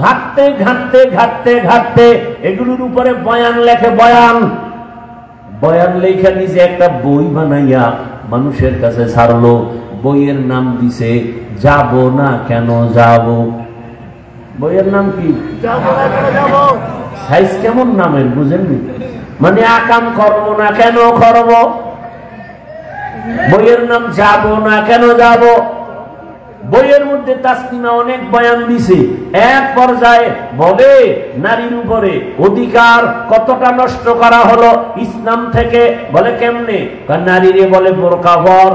ঘাটতে ঘাটতে ঘাটতে ঘাটতে এগুলোর উপরে বয়ান লেখে। বয়ান বয়ান লেখা নিজে একটা বই বানাইয়া মানুষের কাছে ছাড়লো। বইয়ের নাম দিছে যাব না কেন যাব। বইয়ের নাম কি? সাইজ কেমন নামের বুঝেননি? মানে আকাম করব না কেন করব। বইয়ের নাম যাব না কেন যাব। বইয়ের মধ্যে তাসলিমা অনেক বয়ান দিছে। এক পর্যায়ে বলে নারীর উপরে অধিকার কতটা নষ্ট করা হলো ইসলাম থেকে। বলে কেমনে? নারীরে বলে বোরকা পর,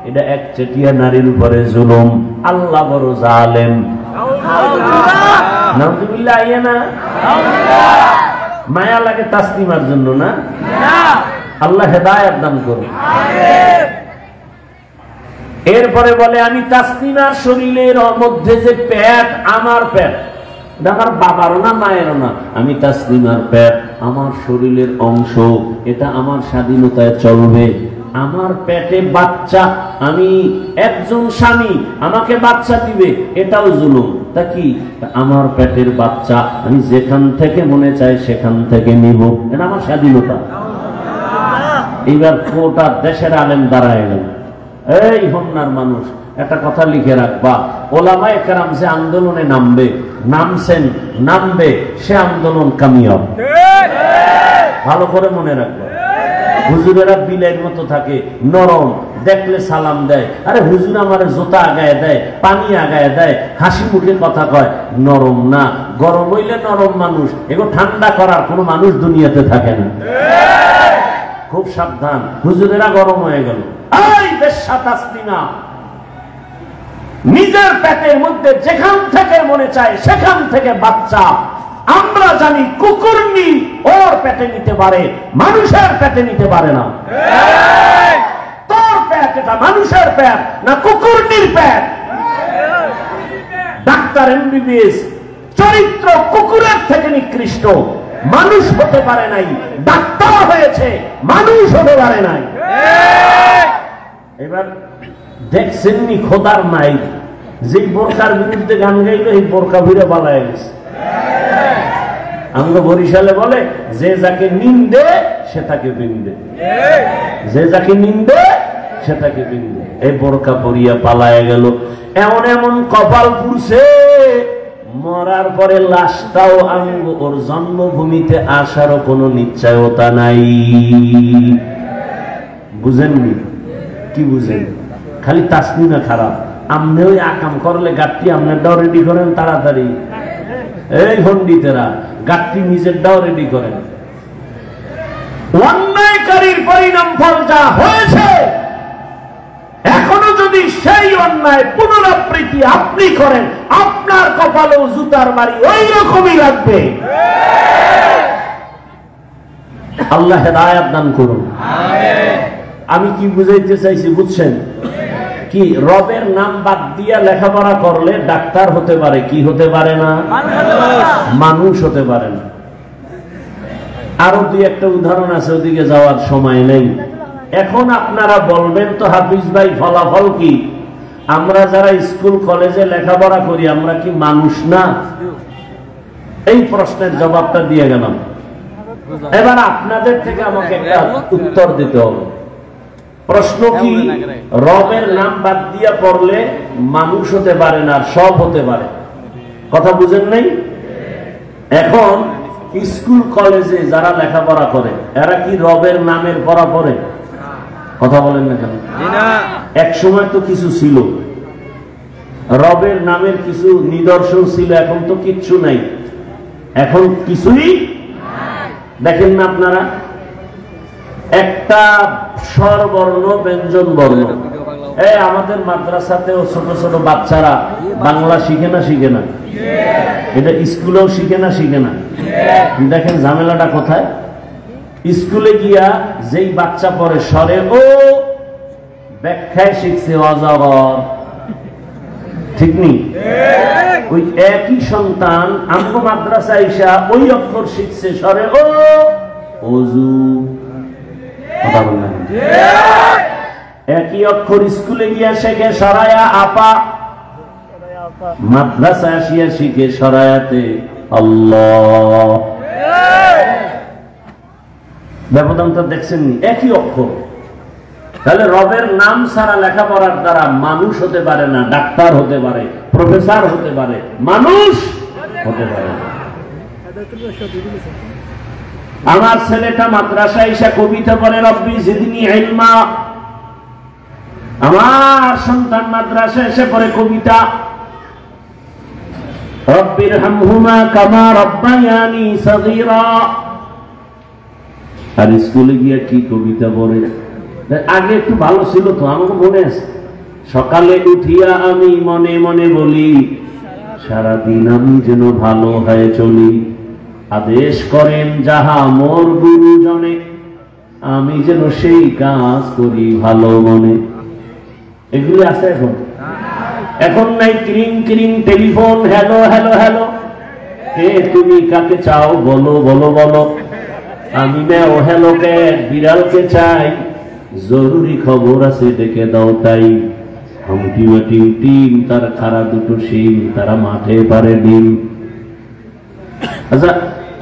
এটা একচেটিয়া নারীর উপরে জুলুম। আল্লাহ বড় জালেম। নাউজুবিল্লাহ। আইয়া না মায়া লাগে তাসলিমার জন্য না? আল্লাহ হেদায়েত দান করুন। এরপরে বলে আমি তাসলিমার শরীরের মধ্যে যে পেট, আমার পেট, এটা আমার বাবারও না মায়েরও না, আমি তাসলিমার পেট, আমার শরীরের অংশ, এটা আমার স্বাধীনতায় চলবে। আমার পেটে বাচ্চা, আমি একজন স্বামী, আমাকে বাচ্চা দিবে, এটাও জুলুম। তা কি? আমার পেটের বাচ্চা আমি যেখান থেকে মনে চাই সেখান থেকে নিব, এটা আমার স্বাধীনতা। এইবার কোটা দেশের আলেম দাঁড়ায় গেল। এই হন্নার মানুষ, একটা কথা লিখে রাখবা, ওলামায়ে কেরাম যে আন্দোলনে নামবে, নামছেন, নামবে, সে আন্দোলন কামিয়াব। ভালো করে মনে রাখবা। হুজুরেরা বিলের মতো থাকে, নরম, দেখলে সালাম দেয়। আরে হুজুর আমার জোতা আগায় দেয়, পানি আগায় দেয়, হাসি মুখে কথা কয়, নরম না। গরম হইলে নরম মানুষ, এগুলো ঠান্ডা করার কোন মানুষ দুনিয়াতে থাকে না। খুব সাবধান, হুজুরেরা গরম হয়ে গেল। নিজের পেটের মধ্যে যেখান থেকে মনে চায় সেখান থেকে বাচ্চা। আমরা জানি কুকুরনি ওর পেটে নিতে পারে, মানুষের পেটে নিতে পারে না। তোর পেট এটা মানুষের পেট না কুকুরনির পেট? ডাক্তার এমবিবিএস চরিত্র কুকুরের থেকে নিকৃষ্ট, মানুষ হতে পারে নাই, ডাক্তার হয়েছে, মানুষ হতে পারে নাই। এবার দেখছেননি খোদার নাই, যে বোরকার বিরুদ্ধে গান গাইলো এই বোরকা ভিড়ে বালায় গেছে। আমরা বরিশালে বলে যে যাকে নিন্দে সে তাকে বিন্দে, যে যাকে নিন্দে সে তাকে বিন্দে। এই বোরকা পরিয়া পালায় গেল, এমন এমন কপাল পুড়ছে মরার পরে লাশটাও আনবো, ওর জন্মভূমিতে আসারও কোনো নিশ্চয়তা নাই। বুঝেননি? কি বুঝেন? খালি তাসমিনা খারাপ। আমনে ওই আকাম করলে গাট্টি আমনেরটাও রেডি করেন তাড়াতাড়ি। এই পণ্ডিতেরা গাট্টি নিজেরটাও রেডি করেন। অন্যায়কারীর পরিণাম ফল যা হয়েছে, এখনো যদি সেই অন্যায় পুনরাবৃত্তি আপনি করেন, আপনার কপালেও জুতার বাড়ি ওই রকমই লাগবে। আল্লাহ হেদায়েত দান করুন। আমি কি বুঝাইতে চাইছি বুঝছেন? কি রবের নাম বাদ দিয়া লেখাপড়া করলে ডাক্তার হতে পারে, কি হতে পারে না? মানুষ হতে পারে না। আরো দুই একটা উদাহরণ আছে, ওদিকে যাওয়ার সময় নেই। এখন আপনারা বলবেন তো হাফিজ ভাই ফলাফল কি? আমরা যারা স্কুল কলেজে লেখাপড়া করি আমরা কি মানুষ না? এই প্রশ্নের জবাবটা দিয়ে গেলাম। এবার আপনাদের থেকে আমাকে একটা উত্তর দিতে হবে। প্রশ্ন কি? রবের নাম বাদ দিয়া পড়লে মানুষ হতে পারে না, সব হতে পারে। কথা বুঝেন নাই? এখন স্কুল কলেজে যারা লেখাপড়া করে এরা কি রবের নামের পড়া পড়ে? কথা বলেন না কেন? এক সময় তো কিছু ছিল, রবের নামের কিছু নিদর্শন ছিল, এখন তো কিচ্ছু নাই। এখন কিছুই দেখেন না আপনারা, একটা স্বরবর্ণ ব্যঞ্জন বর্ণ। এই আমাদের মাদ্রাসাতেও ছোট ছোট বাচ্চারা বাংলা শিখে না? শিখে না? এটা স্কুলেও শিখে না? শিখে না? দেখেন ঝামেলাটা কোথায়? স্কুলে গিয়া যেই বাচ্চা পড়ে স্বরে ও, ব্যাখ্যায় শিখছে অজগর, ঠিক নেই? ওই একই সন্তান আমগো মাদ্রাসা ইসা ওই অক্ষর শিখছে স্বরে ও, অজু। কথা বললেন? একই অক্ষর স্কুলে গিয়া শেখে সরায়া আপা, মাদ্রাসা আসিয়া শিখে সরায়াতে আল্লাহ। ব্যবধানটা দেখছেন? একই অক্ষর। তাহলে রবের নাম ছাড়া লেখাপড়ার দ্বারা মানুষ হতে পারে না, ডাক্তার হতে পারে, প্রফেসর হতে পারে, মানুষ হতে পারে না। আমার ছেলেটা মাদ্রাসা এসে কবিতা পড়ে রব্বি জিদনি ইলমা। আমার সন্তান মাদ্রাসা এসে পড়ে কবিতা রব্বির হামহুমা কামা রব্বায়ানি সগীরা। আর স্কুলে গিয়ে কি কবিতা পড়ে? আগে একটু ভালো ছিল তো, আমাকে মনে আছে। সকালে উঠিয়া আমি মনে মনে বলি, সারাদিন আমি যেন ভালো হয়ে চলি। আদেশ করেন যাহা মোর গুরুজনে, আমি যেন সেই কাজ করি ভালো মনে। এগুলি আছে এখন? এখন নাই। ক্রিং ক্রিং টেলিফোন, হ্যালো হ্যালো হ্যালো, কে তুমি কাকে চাও বলো বলো বলো। আমি ম্যাও হ্যালো ক্যাট বিড়ালকে চাই, জরুরি খবর আছে ডেকে দাও তাই। হামটিম টিম টিম তার খারা দুটো শিম, তারা মাঠে পারে ডিম। আচ্ছা,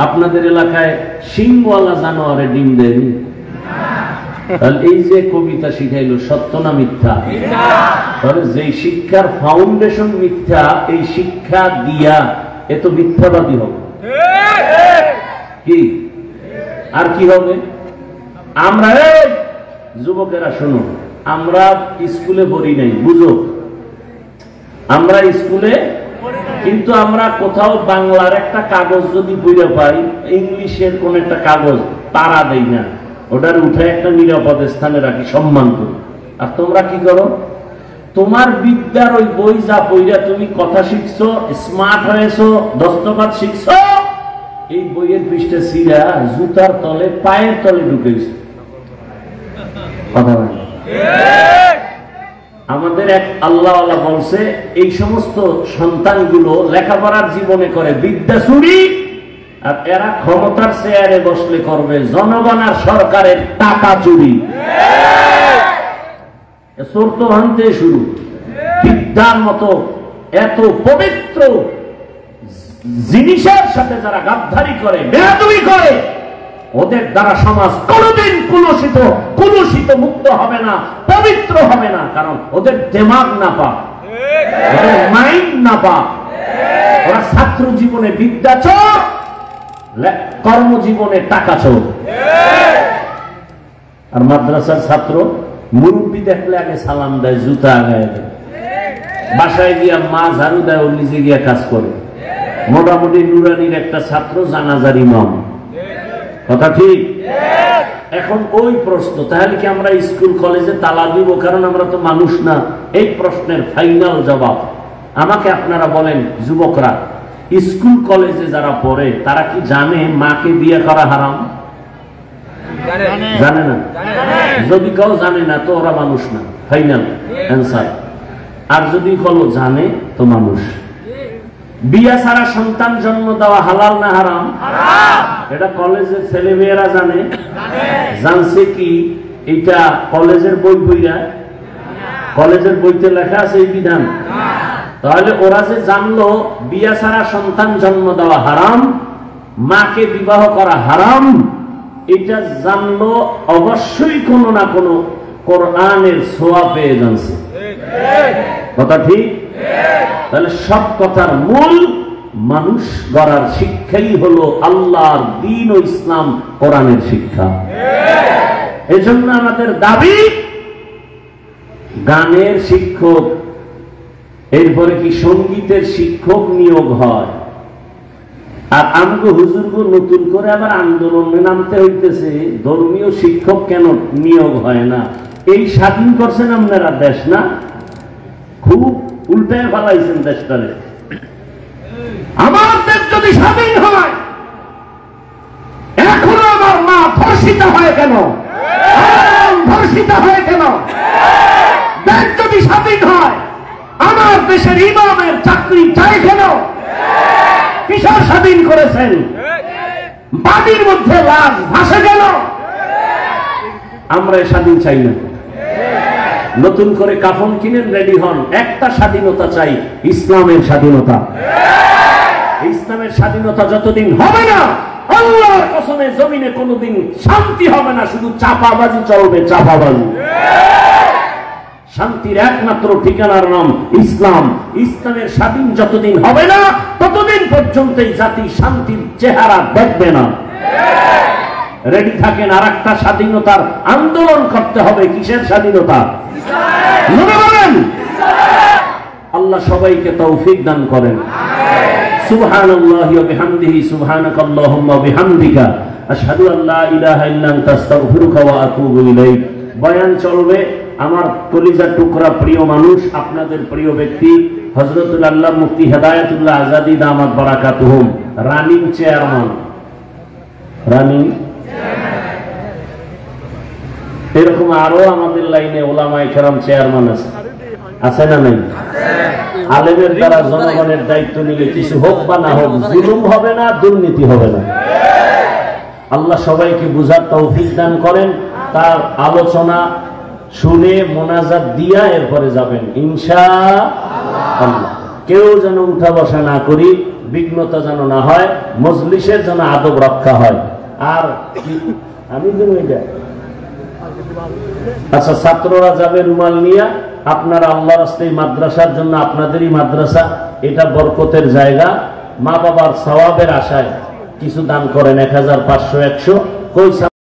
আপনাদের এলাকায় শিংওয়ালা জানোয়ারে ডিম দেয়নি? তাহলে এই যে কবিতা শিখাইলো সত্য না মিথ্যা? তাহলে যে শিক্ষার ফাউন্ডেশন মিথ্যা, এই শিক্ষা দিয়া এ তো মিথ্যাবাদী হবে। কি আর কি হবে? আমরা যুবকেরা শুনো, আমরা স্কুলে পড়ি নাই, বুঝো? আমরা স্কুলে, কিন্তু আমরা কোথাও বাংলার একটা কাগজ যদি বইরে পাই, ইংলিশের কোন একটা কাগজ তারা দেই না, ওটার উঠে একটা নিরাপদ স্থানে রাখি, সম্মান করি। আর তোমরা কি করো? তোমার বিদ্যার ওই বই যা পইরা তুমি কথা শিখছো, স্মার্ট হয়েছো, দস্তখত শিখছো, এই বইয়ের পৃষ্ঠে সিরা জুতার তলে পায়ের তলে ঢুকেছে। কথা বলে আমাদের এক আল্লাহওয়ালা বলছে, এই সমস্ত সন্তানগুলো লেখাপড়ার জীবনে করে বিদ্যা চুরি, আর এরা ক্ষমতার চেয়ারে বসলে করবে জনগণ আর সরকারের টাকা চুরি। চোর তো ভাঙতে শুরু। বিদ্যার মতো এত পবিত্র জিনিসের সাথে যারা গাদ্দারি করে, বেয়াদবি করে, ওদের দ্বারা সমাজ কোনদিন কুলুষিত মুক্ত হবে না, পবিত্র হবে না। কারণ ওদের দিমাগ না পাক, ওদের মাইন্ড না পাক। ওরা ছাত্র জীবনে বিদ্যা চোর, কর্মজীবনে টাকা চোর। আর মাদ্রাসার ছাত্র মুরব্বী দেখলে আগে সালাম দেয়, জুতা আগায় দেয়, বাসায় গিয়া মা ঝাড়ু দেয়, ও নিজে গিয়া কাজ করে। মোটামুটি নুরানির একটা ছাত্র জানাজার ইমাম। কথা ঠিক? এখন ওই প্রশ্ন, তাহলে কি আমরা স্কুল কলেজে তালা দিব? কারণ আমরা তো মানুষ না। এই প্রশ্নের ফাইনাল জবাব আমাকে আপনারা বলেন, যুবকরা, স্কুল কলেজে যারা পড়ে তারা কি জানে মাকে বিয়ে করা হারাম? জানে না? যদি কেউ জানে না তো ওরা মানুষ না, ফাইনাল অ্যান্সার। আর যদি বলো জানে তো মানুষ। বিয়া ছাড়া সন্তান জন্ম দেওয়া হালাল না হারাম? এটা কলেজের ছেলে মেয়েরা জানে? জানছে কি এটা কলেজের বই বইরা? কলেজের বইতে লেখা আছে এই বিধান? তাহলে ওরা যে জানলো বিয়া ছাড়া সন্তান জন্ম দেওয়া হারাম, মাকে বিবাহ করা হারাম, এটা জানলো অবশ্যই কোনো না কোনো কোরআনের ছোঁয়া পেয়ে জানছে। কথা ঠিক? তাহলে সব কথার মূল মানুষ গড়ার শিক্ষাই হলো আল্লাহর দ্বীন ও ইসলাম, কোরআনের শিক্ষা। এজন্য আমাদের দাবি গানের শিক্ষক, এরপরে কি সঙ্গীতের শিক্ষক নিয়োগ হয়। আর আমগো হুজুরগো নতুন করে আবার আন্দোলনে নামতে হইতেছে, ধর্মীয় শিক্ষক কেন নিয়োগ হয় না? এই স্বাধীন করছেন আপনারা দেশ না? খুব উল্টায় ফেলাইছেন দেশটারে। আমার দেশ যদি স্বাধীন হয়, এখনো আমার মা ধর্ষিত হয় কেন? ধর্ষিত হয় কেন? দেশ যদি স্বাধীন হয়, আমার দেশের ইমামের চাকরি চাই কেন? কিসের স্বাধীন করেছেন? বাড়ির মধ্যে লাশ ভাসে কেন? আমরা স্বাধীন চাই না। নতুন করে কাফন কিনেন, রেডি হন। একটা স্বাধীনতা চাই, ইসলামের স্বাধীনতা। ইসলামের স্বাধীনতা যতদিন হবে না, আল্লাহর কসমে জমিনে কোনোদিন শান্তি হবে না, শুধু চাপাবাজি চলবে, চাপাবাজি। শান্তির একমাত্র ঠিকানার নাম ইসলাম। ইসলামের স্বাধীন যতদিন হবে না, ততদিন পর্যন্ত এই জাতি শান্তির চেহারা দেখবে না। রেডি থাকেন, আর একটা স্বাধীনতার আন্দোলন করতে হবে। কিসের স্বাধীনতা? বলেন। আল্লাহ সবাইকে তৌফিক দান করেন। সুবহানাল্লাহি ওয়া বিহামদিহি, সুবহানাকাল্লাহুম্মা ওয়া বিহামদিকা, আশহাদু আল্লা ইলাহা ইল্লা আনতা, আস্তাগফিরুকা ওয়া আতুবু ইলাইক। বয়ান চলবে। আমার কলিজার টুকরা প্রিয় মানুষ, আপনাদের প্রিয় ব্যক্তি হযরতুল আল্লাহ মুফতি হেদায়েতুল্লাহ আজাদি দামাত বারাকাতুহুম, রানিং চেয়ারম্যান। রানিং এরকম আরো আমাদের লাইনে ওলামায়ে কেরাম চেয়ারম্যান আছে, আছে না নাই? আলেমের দ্বারা জনগণের দায়িত্ব নিলে কিছু হোক বা না হোক, জুলুম হবে না, দুর্নীতি হবে না। আল্লাহ সবাইকে বুঝার তৌফিক দান করেন। তার আলোচনা শুনে মোনাজাত দিয়া এরপরে যাবেন ইনশাআল্লাহ। কেউ যেন উঠা বসা না করি, বিঘ্নতা যেন না হয়, মজলিসের যেন আদব রক্ষা হয়। আর আমি আচ্ছা, ছাত্ররা যাবে রুমাল নিয়ে। আপনারা আল্লাহর রাস্তায় মাদ্রাসার জন্য, আপনাদেরই মাদ্রাসা, এটা বরকতের জায়গা। মা বাবার সওয়াবের আশায় কিছু দান করেন, 1500 100